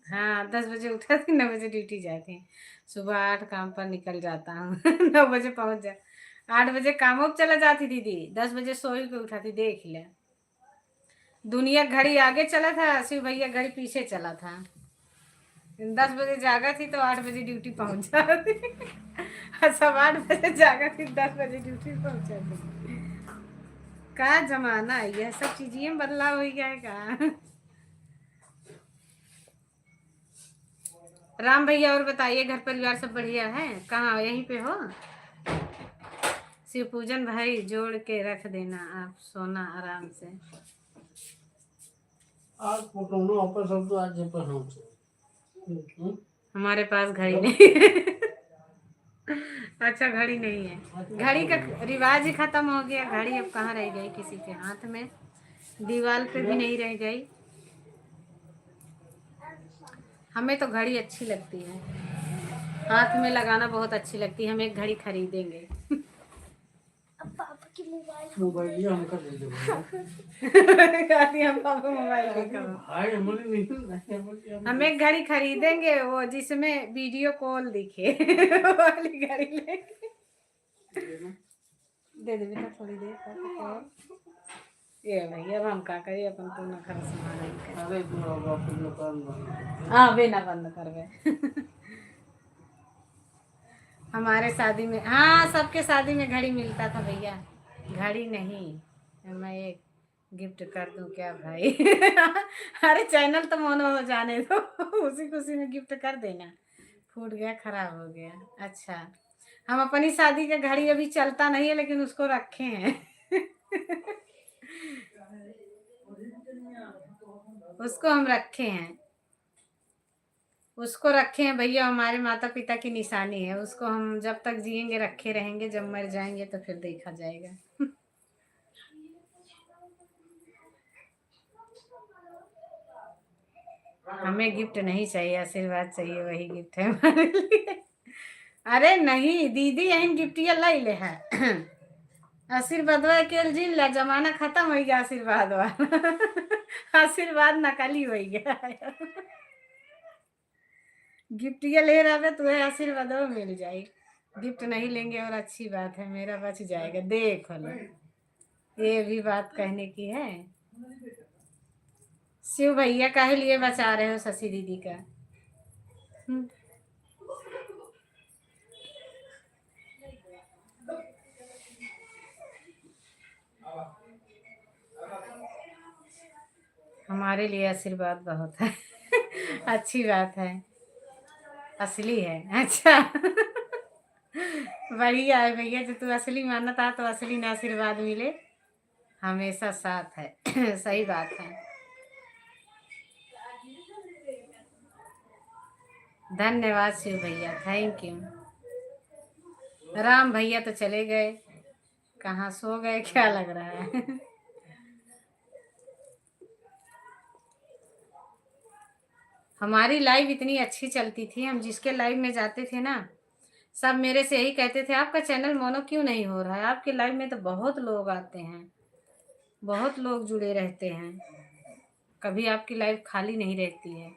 हाँ, 10 बजे उठा थे, 9 बजे ड्यूटी जाते हैं। सुबह 8 काम पर निकल जाता हूँ। 9 बजे पहुंच जा। 8 बजे कामों पे चला जाती दीदी, 10 बजे सोई के उठाती, देख ले। दुनिया घड़ी आगे चला था, शिव भैया घड़ी पीछे चला था। 10 बजे जागा थी तो 8 बजे ड्यूटी पहुंच जाती। और सब 8 बजे जागा थी, 10 बजे ड्यूटी पहुंच जाती। का जमाना है, यह सब चीजें में बदलाव हो गया है का। राम भैया और बताइए, घर परिवार सब बढ़िया है? कहाँ, यहीं पे हो? शिव पूजन भाई जोड़ के रख देना, आप सोना आराम से। आज वापस हम तो आज हमारे पास घड़ी नहीं है। अच्छा, घड़ी नहीं है, घड़ी का रिवाज ही खत्म हो गया। घड़ी अब कहाँ रह गई किसी के हाथ में, दीवार पे भी नहीं रह गई। हमें तो घड़ी अच्छी लगती है, हाथ में लगाना बहुत अच्छी लगती है। हम एक घड़ी खरीदेंगे। अब पापा की मोबाइल हम कर दे हम पापा मोबाइल हम एक घड़ी खरीदेंगे, वो जिसमें वीडियो कॉल दिखे। वो वाली घड़ी लेंगे। दे दे बेटा थोड़ी देर तक। ये भैया, अब हम का करिए, अपन तो ना घर संभालेंगे। अरे हाँ, वे ना बंद करवे। हमारे शादी में, हाँ सबके शादी में घड़ी मिलता था भैया। घड़ी नहीं, मैं एक गिफ्ट कर दूं क्या भाई? अरे चैनल तो मोनो हो जाने दो। उसी खुशी में गिफ्ट कर देना। फूट गया, खराब हो गया। अच्छा, हम अपनी शादी का घड़ी अभी चलता नहीं है, लेकिन उसको रखे हैं। उसको हम रखे हैं, उसको रखे हैं भैया, हमारे माता पिता की निशानी है। उसको हम जब तक जिएंगे रखे रहेंगे, जब मर जाएंगे तो फिर देखा जाएगा। हमें गिफ्ट नहीं चाहिए, आशीर्वाद चाहिए, वही गिफ्ट है हमारे लिए। अरे नहीं दीदी, यही गिफ्ट ये लाई ले है। आशीर्वाद केवल जिन ला, जमाना खत्म हो गया आशीर्वाद वाला। आशीर्वाद नकली हो गया। गिफ्ट ये ले रहा तो आशीर्वाद मिल जाए। गिफ्ट नहीं लेंगे और अच्छी बात है, मेरा बच जाएगा। देख लो, ये भी बात कहने की है। शिव भैया काहे लिए बचा रहे हो शशि दीदी का? हमारे लिए आशीर्वाद बहुत है। अच्छी बात है, असली है। अच्छा। बढ़िया है भैया, जो तू असली माना था तो असली ना आशीर्वाद मिले, हमेशा साथ है। सही बात है। धन्यवाद शिव भैया, थैंक यू। राम भैया तो चले गए, कहाँ सो गए क्या लग रहा है। हमारी लाइव इतनी अच्छी चलती थी, हम जिसके लाइव में जाते थे ना, सब मेरे से यही कहते थे, आपका चैनल मोनो क्यों नहीं हो रहा है? आपके लाइव में तो बहुत लोग आते हैं, बहुत लोग जुड़े रहते हैं, कभी आपकी लाइव खाली नहीं रहती है।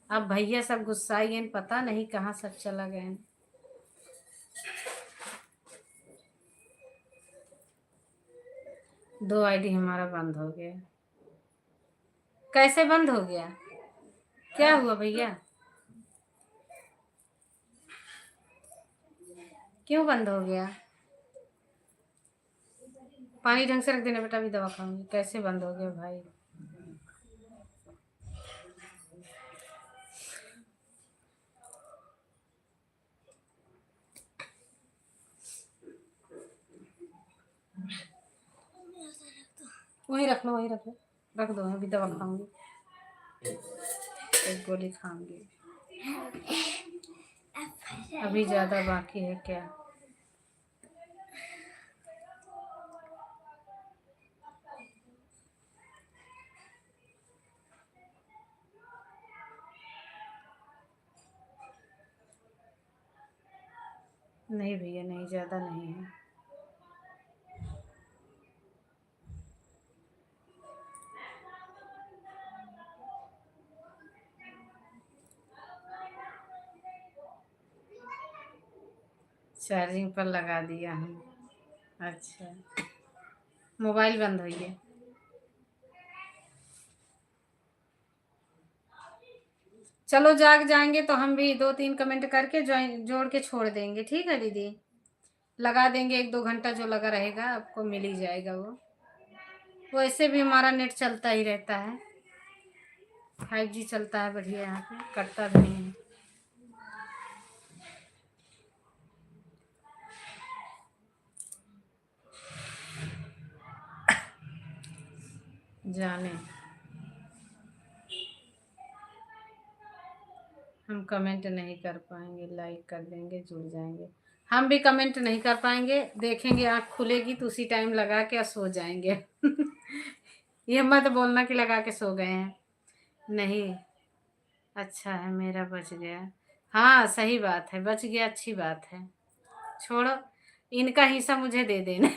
अब भैया सब गुस्साई हैं, पता नहीं कहाँ सब चला गए। 2 आईडी हमारा बंद हो गया। कैसे बंद हो गया? क्या हुआ भैया? क्यों बंद हो गया? पानी ढंग से रख देना बेटा, अभी दवा खाऊंगी। कैसे बंद हो गया भाई? वहीं रख लो, वहीं रख लो, रख दो, अभी दवा खाऊंगी, एक गोली खाऊंगी। अभी ज़्यादा बाकी है क्या? नहीं भैया, नहीं, ज़्यादा नहीं है। चार्जिंग पर लगा दिया हूँ। अच्छा, मोबाइल बंद हो गया। चलो, जाग जाएंगे तो हम भी 2-3 कमेंट करके जोड़ के छोड़ देंगे, ठीक है दीदी? लगा देंगे 1-2 घंटा, जो लगा रहेगा आपको मिल ही जाएगा वो। वैसे भी हमारा नेट चलता ही रहता है, 5G चलता है बढ़िया, यहाँ पे कटता भी नहीं है। जाने, हम कमेंट नहीं कर पाएंगे, लाइक कर देंगे, जुड़ जाएंगे। हम भी कमेंट नहीं कर पाएंगे, देखेंगे आँख खुलेगी तो उसी टाइम लगा के सो जाएंगे। ये मत बोलना कि लगा के सो गए हैं। नहीं, अच्छा है, मेरा बच गया। हाँ, सही बात है, बच गया, अच्छी बात है। छोड़ो, इनका हिस्सा मुझे दे देना।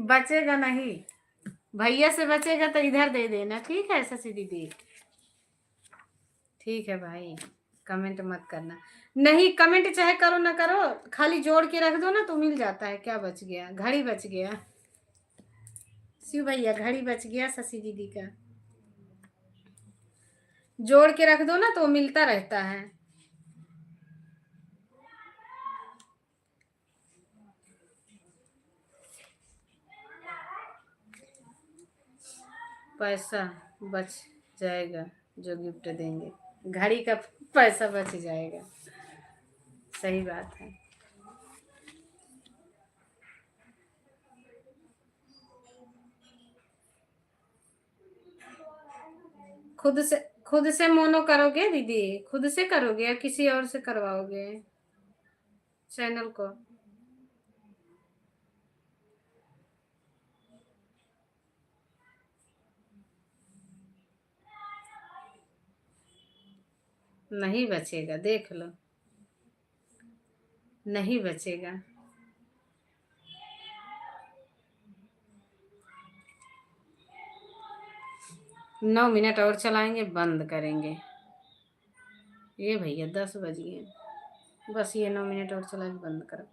बचेगा नहीं, भैया से बचेगा तो इधर दे देना, ठीक है शशि दीदी? ठीक है भाई, कमेंट मत करना। नहीं, कमेंट चाहे करो ना करो, खाली जोड़ के रख दो ना तो मिल जाता है। क्या बच गया? घड़ी बच गया। शिव भैया, घड़ी बच गया शशि दीदी का। जोड़ के रख दो ना तो मिलता रहता है। पैसा बच जाएगा जो गिफ्ट देंगे, घड़ी का पैसा बच जाएगा। सही बात है। खुद से मोनो करोगे दीदी? खुद से करोगे या किसी और से करवाओगे चैनल को? नहीं बचेगा, देख लो, नहीं बचेगा। 9 मिनट और चलाएंगे, बंद करेंगे। ये भैया 10 बज गए, बस ये 9 मिनट और चला के बंद करो।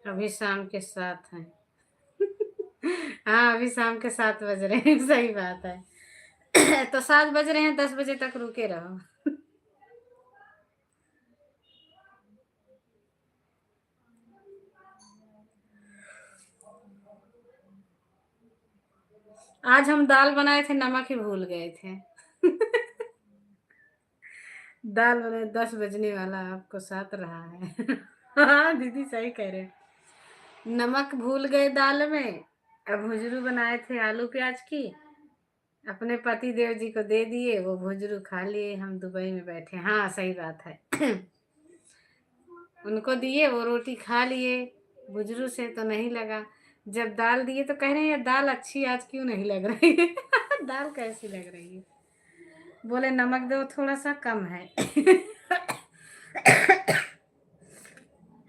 अभी शाम के 7 हैं। हाँ, अभी शाम के 7 बज रहे हैं। सही बात है। तो 7 बज रहे हैं, 10 बजे तक रुके रहो। आज हम दाल बनाए थे, नमक ही भूल गए थे। दाल बनाए, 10 बजने वाला, आपको 7 रहा है। हाँ दीदी, सही कह रहे हैं। नमक भूल गए दाल में। अब भुजरू बनाए थे आलू प्याज की, अपने पति देव जी को दे दिए, वो भुजरू खा लिए, हम दुबई में बैठे। हाँ, सही बात है। उनको दिए, वो रोटी खा लिए। भुजरू से तो नहीं लगा। जब दाल दिए तो कह रहे हैं दाल अच्छी आज क्यों नहीं लग रही है। दाल कैसी लग रही है? बोले नमक दो, थोड़ा सा कम है।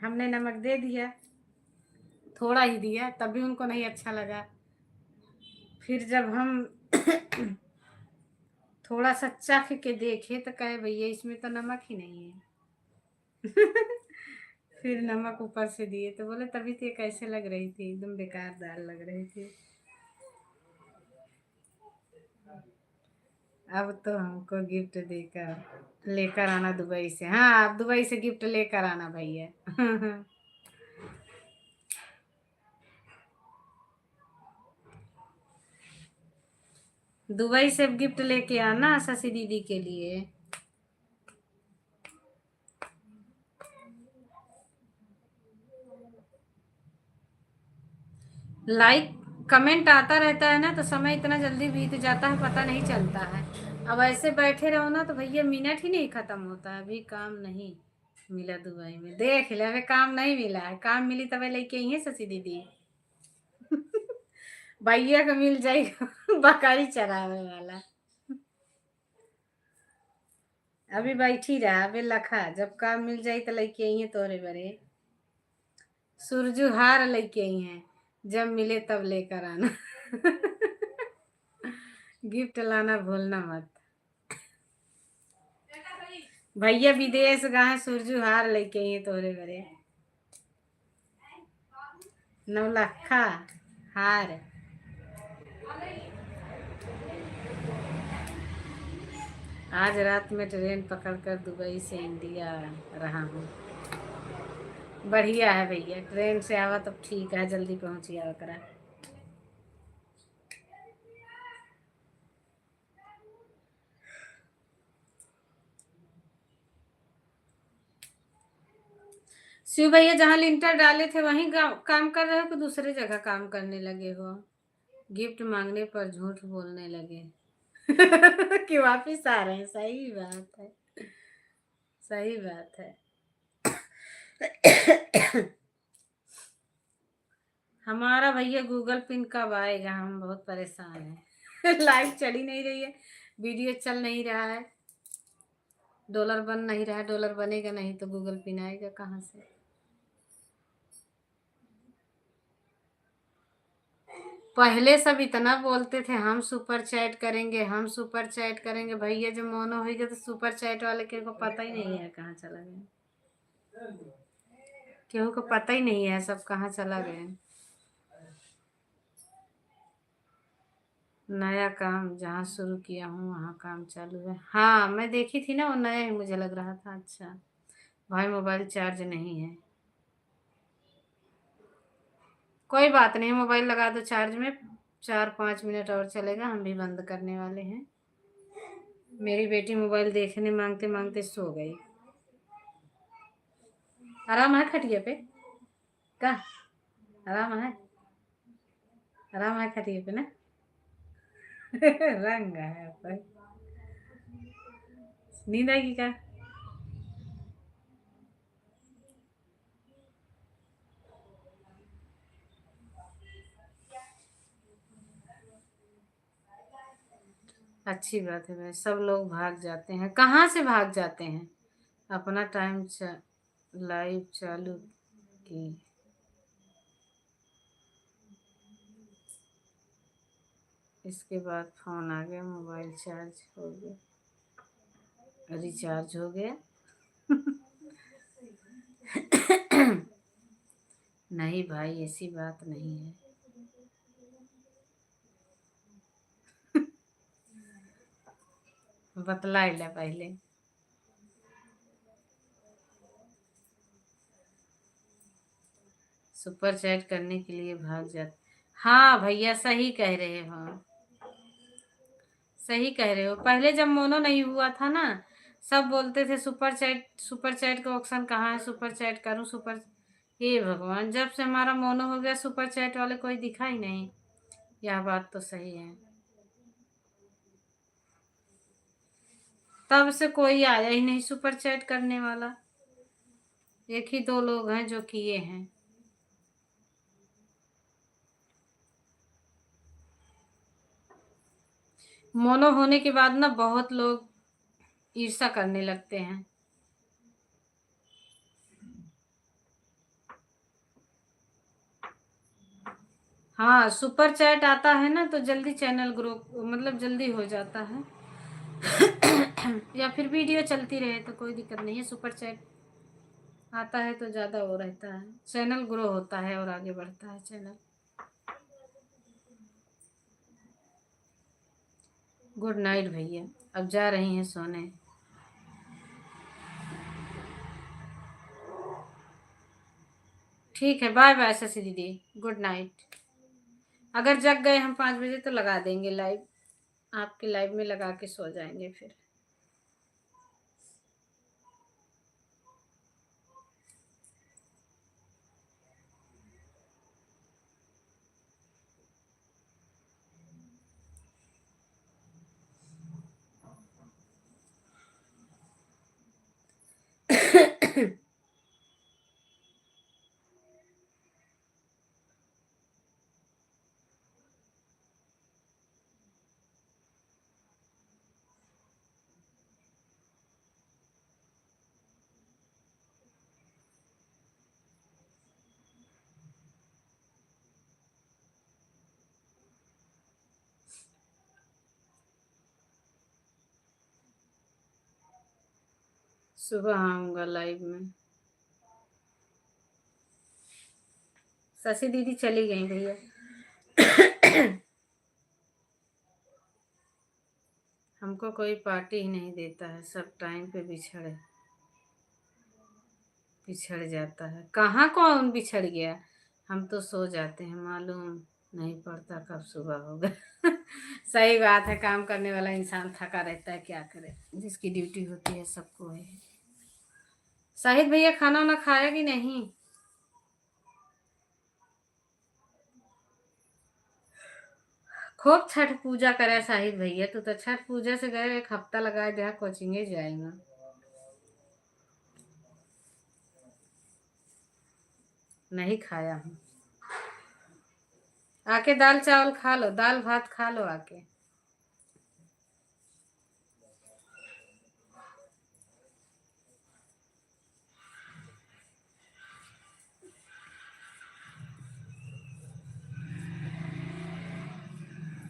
हमने नमक दे दिया, थोड़ा ही दिया, तब भी उनको नहीं अच्छा लगा। फिर जब हम थोड़ा सा चख के देखे तो कहे भैया इसमें तो नमक ही नहीं है। फिर नमक ऊपर से दिए तो बोले तभी तो ये कैसे लग रही थी, एकदम बेकार दाल लग रही थी। अब तो हमको गिफ्ट देकर लेकर आना दुबई से। हाँ, आप दुबई से गिफ्ट लेकर आना भैया। दुबई से गिफ्ट लेके आना शशि दीदी के लिए। लाइक कमेंट आता रहता है ना, तो समय इतना जल्दी बीत जाता है, पता नहीं चलता है। अब ऐसे बैठे रहो ना तो भैया मिनट ही नहीं खत्म होता है। अभी काम नहीं मिला दुबई में, देख ले, अभी काम नहीं मिला है। काम मिली तब लेके आई है शशि दीदी। भैया को मिल जाएगा बकरी चरावे वाला। अभी बैठी रहा, अभी लखा, जब काम मिल जाई तो लेके आई है तोरे बरे। सुरजू हार लेके आई है, जब मिले तब लेकर आना। गिफ्ट लाना भूलना मत। भैया विदेश गए, सुरजू हार लेके आई है तोरे बरे। नौलखा हार। आज रात में ट्रेन पकड़कर दुबई से इंडिया रहा हूँ। बढ़िया है भैया, ट्रेन से आवा तब ठीक है, जल्दी पहुँच गया करा। शिव भैया जहाँ लिंटर डाले थे वहीं काम कर रहे हो कि दूसरे जगह काम करने लगे हो? गिफ्ट मांगने पर झूठ बोलने लगे। कि वापिस आ रहे हैं, सही बात है, सही बात है। हमारा भैया गूगल पिन कब आएगा? हम बहुत परेशान हैं। लाइव चल ही नहीं रही है, वीडियो चल नहीं रहा है, डॉलर बन नहीं रहा है। डॉलर बनेगा नहीं तो गूगल पिन आएगा कहाँ से? पहले सब इतना बोलते थे हम सुपर चैट करेंगे, हम सुपर चैट करेंगे। भैया जब मोनो होगा तो सुपर चैट वाले के को पता ही नहीं है कहाँ चला गया। केहू को पता ही नहीं है सब कहाँ चला गए। नया काम जहाँ शुरू किया हूँ वहाँ काम चालू है। हाँ मैं देखी थी ना, वो नया ही मुझे लग रहा था। अच्छा भाई मोबाइल चार्ज नहीं है, कोई बात नहीं, मोबाइल लगा दो चार्ज में, 4-5 मिनट और चलेगा, हम भी बंद करने वाले हैं। मेरी बेटी मोबाइल देखने मांगते मांगते सो गई। आराम है खटिया पे का? आराम है, आराम है खटिया पे ना। रंग है पर नींद आएगी क्या? अच्छी बात है भाई, सब लोग भाग जाते हैं। कहाँ से भाग जाते हैं? अपना टाइम लाइव चालू की। इसके बाद फोन आ गया, मोबाइल चार्ज हो गया, रिचार्ज हो गया। नहीं भाई ऐसी बात नहीं है। बतला ले पहले। सुपर चैट करने के लिए भाग जाते। हाँ भैया सही कह रहे हो, सही कह रहे हो। पहले जब मोनो नहीं हुआ था ना, सब बोलते थे सुपर चैट, सुपर चैट का ऑप्शन कहाँ है, सुपर चैट करूं सुपर। हे भगवान, जब से हमारा मोनो हो गया सुपर चैट वाले कोई दिखा ही नहीं। यह बात तो सही है, तब से कोई आया ही नहीं सुपर चैट करने वाला। एक ही दो लोग हैं जो किए हैं। मोनो होने के बाद ना बहुत लोग ईर्ष्या करने लगते हैं। हाँ सुपर चैट आता है ना तो जल्दी चैनल ग्रो, मतलब जल्दी हो जाता है। या फिर वीडियो चलती रहे तो कोई दिक्कत नहीं है। सुपर चैट आता है तो ज़्यादा वो रहता है, चैनल ग्रो होता है और आगे बढ़ता है चैनल। गुड नाइट भैया, अब जा रही हैं सोने। ठीक है, बाय बाय शशि दीदी, गुड नाइट। अगर जग गए हम 5 बजे तो लगा देंगे लाइव, आपके लाइव में लगा के सो जाएंगे फिर। सुबह आऊँगा लाइव में। शशि दीदी चली गई भैया। हमको कोई पार्टी ही नहीं देता है, सब टाइम पे बिछड़ जाता है। कहाँ कौन बिछड़ गया, हम तो सो जाते हैं, मालूम नहीं पड़ता कब सुबह होगा। सही बात है, काम करने वाला इंसान थका रहता है, क्या करे, जिसकी ड्यूटी होती है सबको है। शाहिद भैया खाना वाना खाया कि नहीं? खूब छठ पूजा करे शाहिद भैया, तू तो छठ पूजा से गए, एक हफ्ता लगाए दिया, कोचिंगे जाएगा। नहीं खाया हूँ। आके दाल चावल खा लो, दाल भात खा लो आके।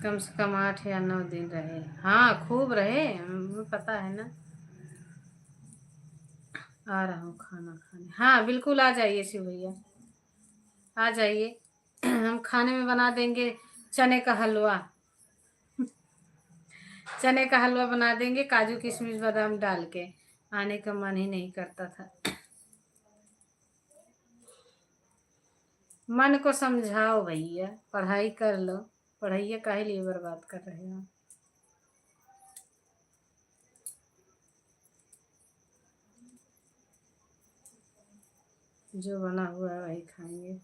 कम से कम 8 या 9 दिन रहे। हाँ खूब रहे, हमें पता है ना। आ रहा हूँ खाना खाने। हाँ बिल्कुल आ जाइए शिव भैया, आ जाइए। हम खाने में बना देंगे चने का हलवा। चने का हलवा बना देंगे काजू किशमिश बादाम डाल के। आने का मन ही नहीं करता था। मन को समझाओ भैया, पढ़ाई कर लो। पढ़ाइया काहे लिए बर्बाद कर रहे हो? जो बना हुआ है वही खाएंगे।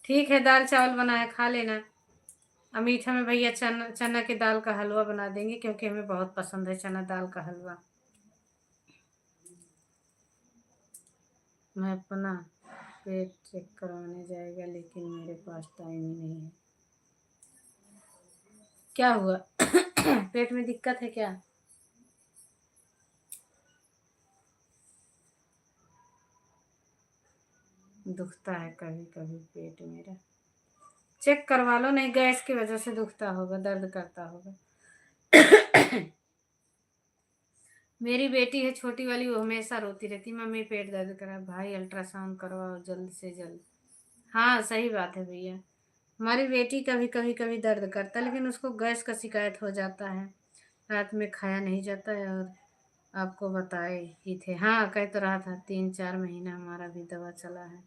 ठीक है, दाल चावल बना है, खा लेना। और मीठा में भैया चना चना की दाल का हलवा बना देंगे, क्योंकि हमें बहुत पसंद है चना दाल का हलवा। मैं अपना पेट चेक करवाने जाएगा, लेकिन मेरे पास टाइम ही नहीं है। क्या हुआ? पेट में दिक्कत है क्या? दुखता है कभी कभी पेट मेरा। चेक करवा लो, नहीं गैस की वजह से दुखता होगा, दर्द करता होगा। मेरी बेटी है छोटी वाली, वो हमेशा रोती रहती, मम्मी पेट दर्द करा। भाई अल्ट्रासाउंड करवाओ जल्द से जल्द। हाँ सही बात है भैया। हमारी बेटी का भी कभी कभी दर्द करता है, लेकिन उसको गैस का शिकायत हो जाता है, रात में खाया नहीं जाता है। और आपको बताए ही थे, हाँ कह तो रहा था, 3-4 महीना हमारा भी दवा चला है।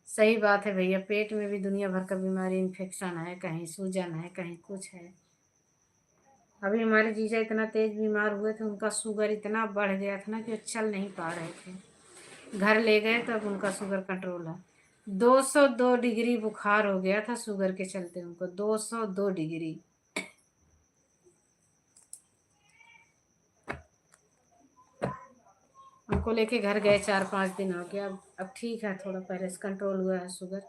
सही बात है भैया, पेट में भी दुनिया भर का बीमारी, इन्फेक्शन है, कहीं सूजन है, कहीं कुछ है। अभी हमारे जीजा इतना तेज बीमार हुए थे, उनका शुगर इतना बढ़ गया था ना कि वो चल नहीं पा रहे थे। घर ले गए तो अब उनका शुगर कंट्रोल है। 202 डिग्री बुखार हो गया था शुगर के चलते उनको, 202 डिग्री। उनको लेके घर गए, 4-5 दिन हो गया। अब ठीक है, थोड़ा पहले से कंट्रोल हुआ है शुगर,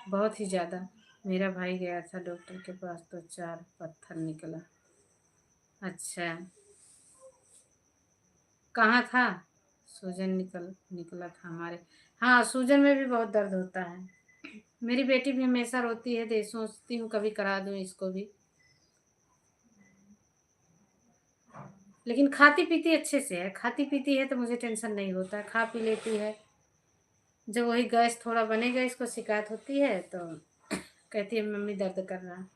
बहुत ही ज़्यादा। मेरा भाई गया था डॉक्टर के पास तो 4 पत्थर निकला। अच्छा, कहाँ था? सूजन निकला था हमारे। हाँ सूजन में भी बहुत दर्द होता है। मेरी बेटी भी हमेशा रोती है, दे सोचती हूँ कभी करा दूँ इसको भी। लेकिन खाती पीती अच्छे से है, खाती पीती है तो मुझे टेंशन नहीं होता है, खा पी लेती है। जब वही गैस थोड़ा बनेगा, इसको शिकायत होती है तो कहती है मम्मी दर्द कर रहा।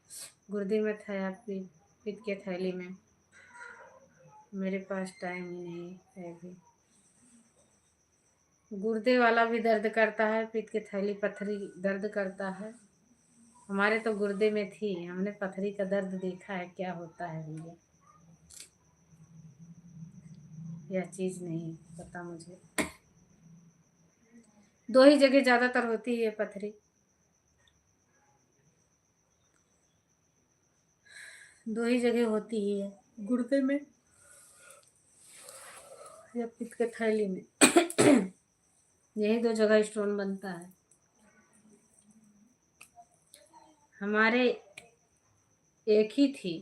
गुर्दे में था, पित्त के थैली में। मेरे पास टाइम ही नहीं है अभी। गुर्दे वाला भी दर्द करता है, पित्त की थैली पथरी दर्द करता है। हमारे तो गुर्दे में थी, हमने पथरी का दर्द देखा है क्या होता है भैया। यह चीज़ नहीं पता मुझे। 2 ही जगह ज़्यादातर होती है पथरी, 2 ही जगह होती ही है, गुर्दे में या पित्त के थैली में। यही 2 जगह स्टोन बनता है। हमारे एक ही थी,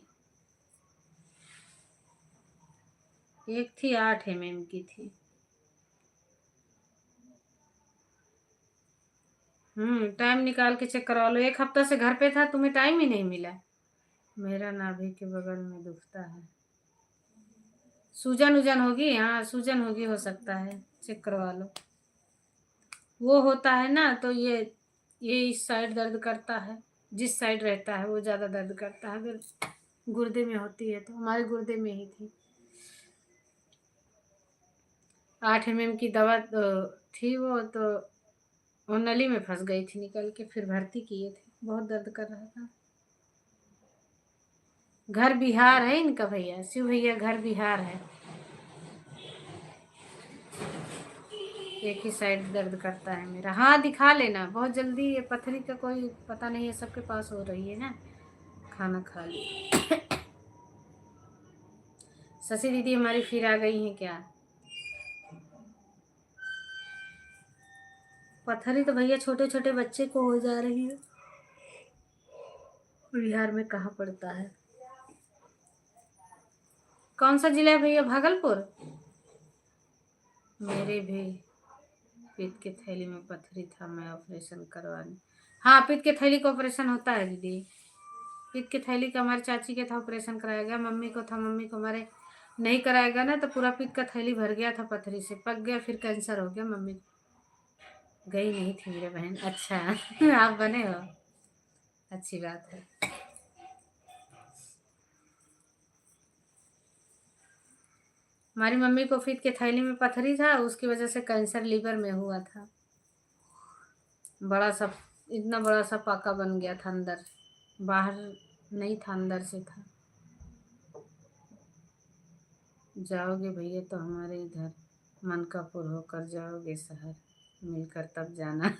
एक थी 8 mm की थी। टाइम निकाल के चेक करवा लो, एक हफ्ता से घर पे था, तुम्हें टाइम ही नहीं मिला। मेरा नाभि के बगल में दुखता है। सूजन उजन होगी, हाँ सूजन होगी, हो सकता है, चेक करवा लो। वो होता है ना तो ये इस साइड दर्द करता है, जिस साइड रहता है वो ज़्यादा दर्द करता है। अगर गुर्दे में होती है तो हमारे गुर्दे में ही थी। 8 mm की दवा थी वो तो, वो नली में फंस गई थी, निकल के फिर भर्ती किए थे, बहुत दर्द कर रहा था। घर बिहार है इनका भैया, शिव भैया घर बिहार है। एक ही साइड दर्द करता है मेरा। हाँ दिखा लेना बहुत जल्दी, ये पथरी का कोई पता नहीं है, सबके पास हो रही है ना। खाना खा ली। शशि दीदी हमारी फिर आ गई हैं क्या? पथरी तो भैया छोटे छोटे बच्चे को हो जा रही है। बिहार में कहाँ पड़ता है? कौन सा जिला है भैया? भागलपुर। मेरे भी पित्त के थैली में पथरी था, मैं ऑपरेशन करवाने। हाँ पित्त के थैली का ऑपरेशन होता है दीदी। पित्त के थैली का हमारी चाची के था, ऑपरेशन कराया गया। मम्मी को था, मम्मी को हमारे नहीं कराएगा ना तो पूरा पित्त का थैली भर गया था, पथरी से पक गया, फिर कैंसर हो गया। मम्मी गई नहीं थी मेरे बहन। अच्छा आप बने हो, अच्छी बात है। हमारी मम्मी को पित्त के थैली में पथरी था, उसकी वजह से कैंसर लीवर में हुआ था। बड़ा सा, इतना बड़ा सा पाका बन गया था अंदर, बाहर नहीं था, अंदर से था। जाओगे भैया तो हमारे इधर मनकापुर होकर जाओगे शहर, मिलकर तब जाना।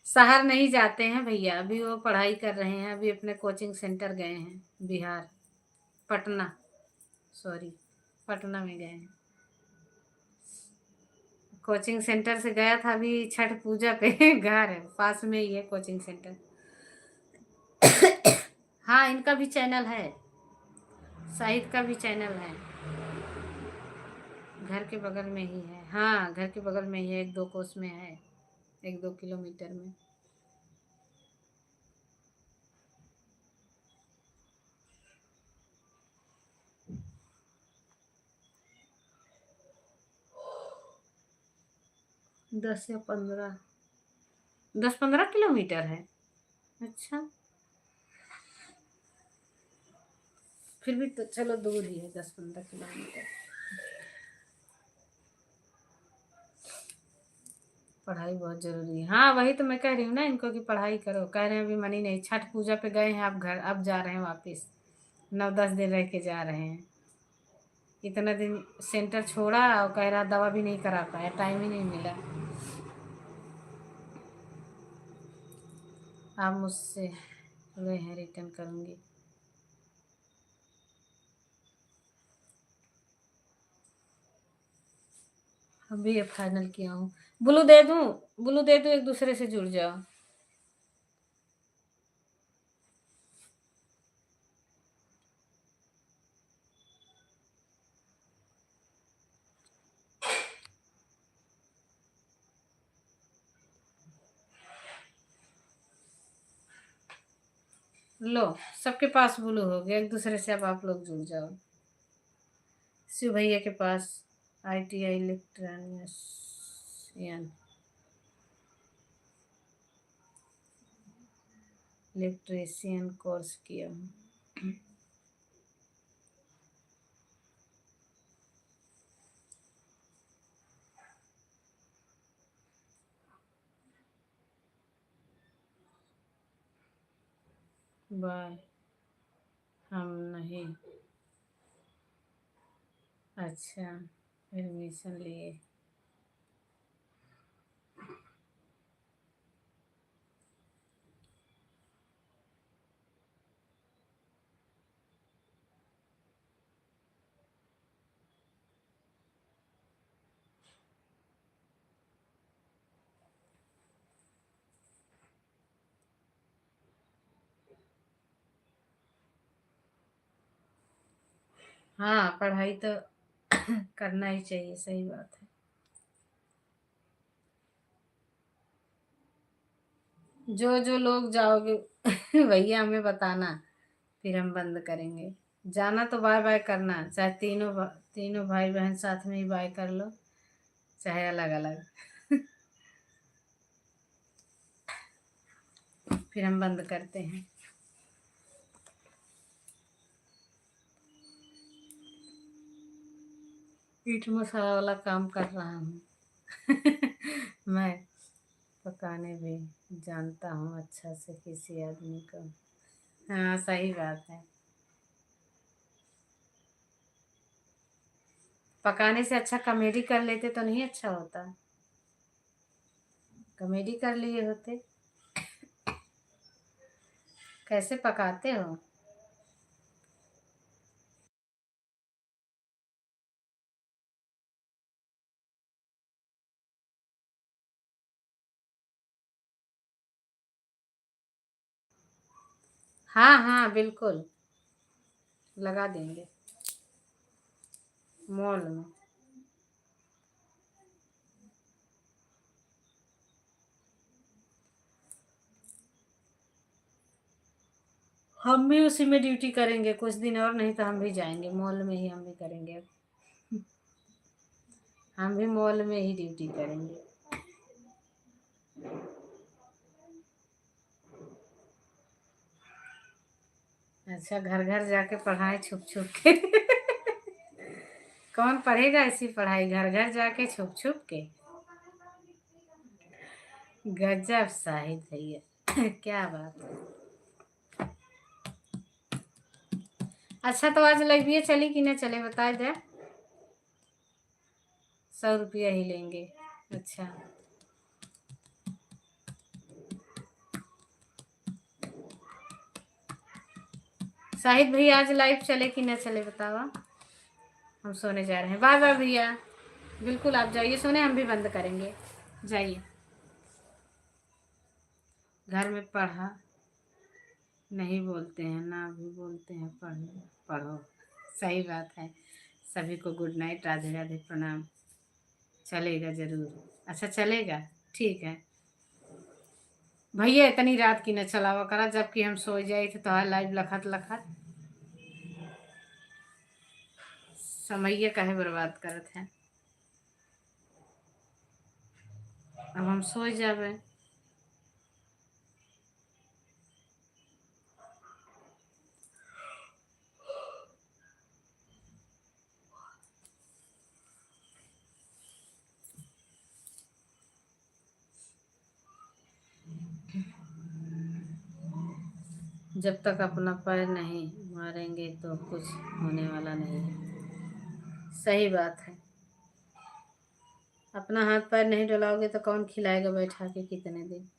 शहर नहीं जाते हैं भैया, अभी वो पढ़ाई कर रहे हैं, अभी अपने कोचिंग सेंटर गए हैं बिहार, पटना, सॉरी पटना में गए हैं। कोचिंग सेंटर से गया था अभी छठ पूजा पे। घर है पास में ही है कोचिंग सेंटर। हाँ इनका भी चैनल है, शाहिद का भी चैनल है, घर के बगल में ही है। हाँ घर के बगल में ही है, 1-2 कोस में है, 1-2 किलोमीटर में। दस या 15, 10-15 किलोमीटर है। अच्छा फिर भी तो चलो दूर ही है, 10-15 किलोमीटर। पढ़ाई बहुत जरूरी है। हाँ वही तो मैं कह रही हूँ ना इनको कि पढ़ाई करो, कह रहे हैं अभी मनी नहीं, छठ पूजा पे गए हैं, अब घर अब जा रहे हैं वापस, 9-10 दिन रह के जा रहे हैं। इतना दिन सेंटर छोड़ा और कह रहा दवा भी नहीं करा पाया, टाइम ही नहीं मिला। आप मुझसे गए हैं, रिटर्न करूँगी। अभी ये फाइनल किया हूँ। ब्लू दे दूँ? ब्लू दे दूँ, एक दूसरे से जुड़ जाओ। लो सबके पास ब्लू हो गया, एक दूसरे से अब आप लोग जुड़ जाओ। शिव भैया के पास ITI इलेक्ट्रॉनियन, इलेक्ट्रीशियन कोर्स किया हूँ। बाय। हम नहीं। अच्छा एडमिशन लिए। हाँ पढ़ाई तो करना ही चाहिए, सही बात है। जो जो लोग जाओगे भैया हमें बताना, फिर हम बंद करेंगे। जाना तो बाय बाय करना, चाहे तीनों भाई बहन साथ में ही बाय कर लो, चाहे अलग अलग। फिर हम बंद करते हैं। मीट मसाला वाला काम कर रहा हूँ। मैं पकाने भी जानता हूँ अच्छा से किसी आदमी को। हाँ सही बात है। पकाने से अच्छा कॉमेडी कर लेते तो नहीं अच्छा होता? कॉमेडी कर लिए होते। कैसे पकाते हो? हाँ हाँ बिल्कुल, लगा देंगे मॉल में। हम भी उसी में ड्यूटी करेंगे कुछ दिन और, नहीं तो हम भी जाएंगे मॉल में ही, हम भी करेंगे अब। हम भी मॉल में ही ड्यूटी करेंगे। अच्छा, घर घर जाके पढ़ाए छुप छुप के। कौन पढ़ेगा ऐसी पढ़ाई घर घर जाके छुप छुप के? गजब साहिद भैया। क्या बात है। अच्छा तो आज लाइब्रेरी चली कि ना चले बता दे। 100 रुपया ही लेंगे। अच्छा शाहिद भैया आज लाइव चले कि ना चले बतावा। हम सोने जा रहे हैं, बाय बाय भैया। बिल्कुल आप जाइए सोने, हम भी बंद करेंगे। जाइए। घर में पढ़ा नहीं बोलते हैं ना, भी बोलते हैं पढ़ो पढ़ो। सही बात है। सभी को गुड नाइट, राधे राधे, प्रणाम। चलेगा जरूर। अच्छा चलेगा। ठीक है। भैया इतनी रात की न चलावा करा, जबकि हम सो जाए थे तो लाइव लखत लखत। समय काहे बर्बाद करत है। अब हम सो जाबे। जब तक अपना पैर नहीं मारेंगे तो कुछ होने वाला नहीं है। सही बात है। अपना हाथ पैर नहीं डलाओगे तो कौन खिलाएगा बैठा के कितने दिन।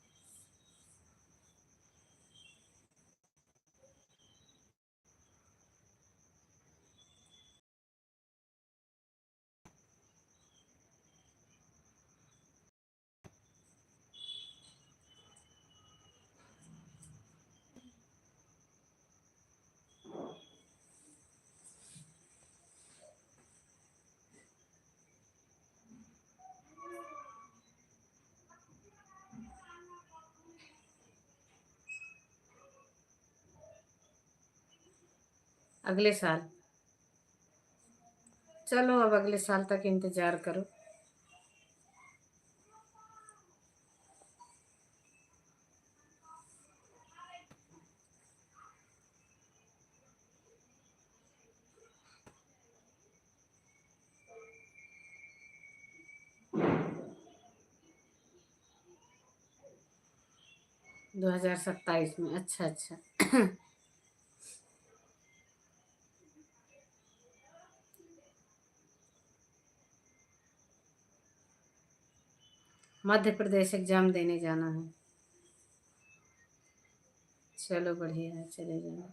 अगले साल। चलो अब अगले साल तक इंतजार करो। 2027 में। अच्छा अच्छा। मध्य प्रदेश एग्जाम देने जाना है। चलो बढ़िया है, चले जाओ।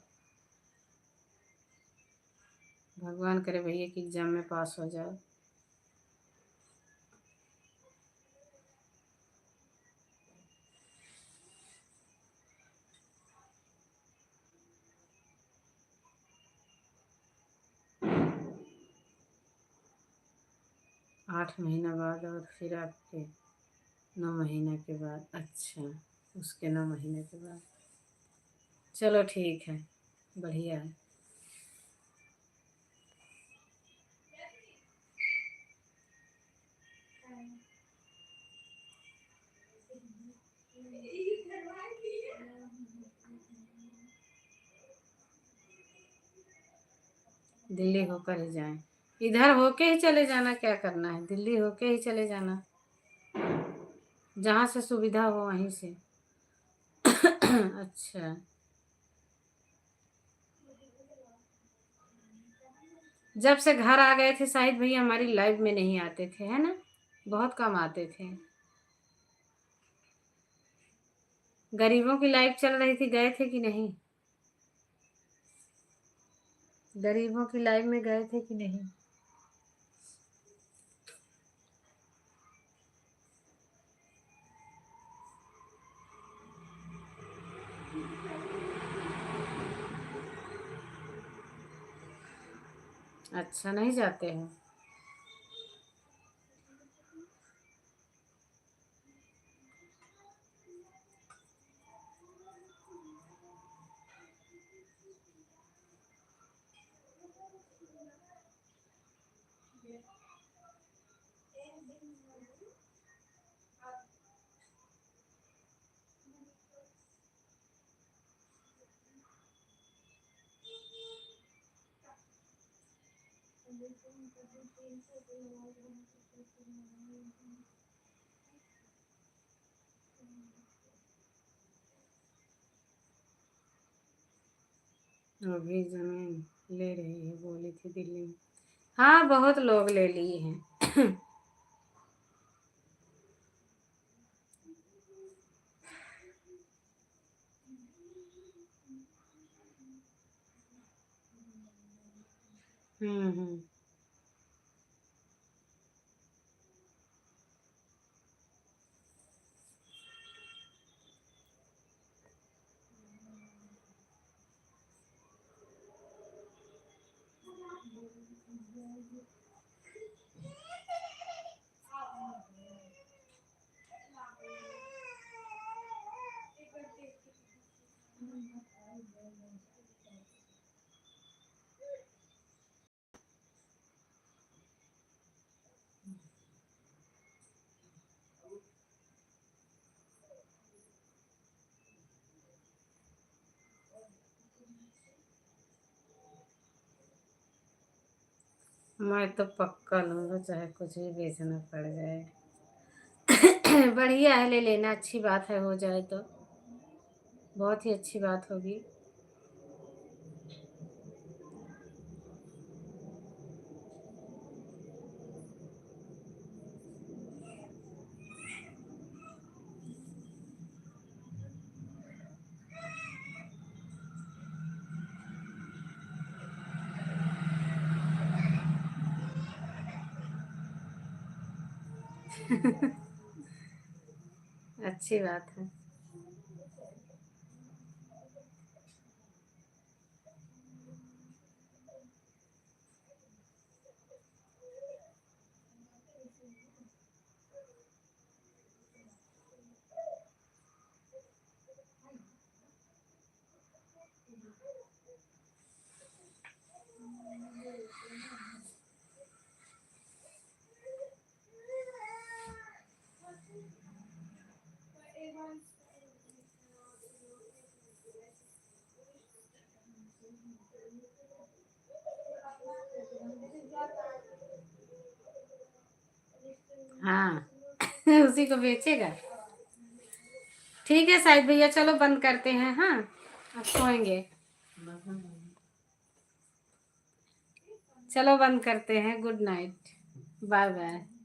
भगवान करे भैया कि एग्जाम में पास हो जाओ। 8 महीना बाद और फिर आपके 9 महीने के बाद। अच्छा, उसके 9 महीने के बाद। चलो ठीक है, बढ़िया है। दिल्ली होकर ही जाएं। इधर होके ही चले जाना, क्या करना है, दिल्ली होके ही चले जाना, जहाँ से सुविधा हो वहीं से। अच्छा, जब से घर आ गए थे शाहिद भैया हमारी लाइफ में नहीं आते थे, है ना, बहुत कम आते थे। गरीबों की लाइफ चल रही थी, गए थे कि नहीं? गरीबों की लाइफ में गए थे कि नहीं? अच्छा, नहीं जाते हैं। अभी जमीन ले रही है बोली थी दिल्ली में। हाँ, बहुत लोग ले लिए हैं। हम्म। मैं तो पक्का लूंगा चाहे कुछ भी बेचना पड़ जाए। बढ़िया है, ले लेना, अच्छी बात है, हो जाए तो बहुत ही अच्छी बात होगी। अच्छी बात है। हाँ। उसी को बेचेगा। ठीक है साहिब भैया, चलो बंद करते हैं। हाँ, अब सोएंगे। चलो बंद करते हैं, गुड नाइट, बाय बाय।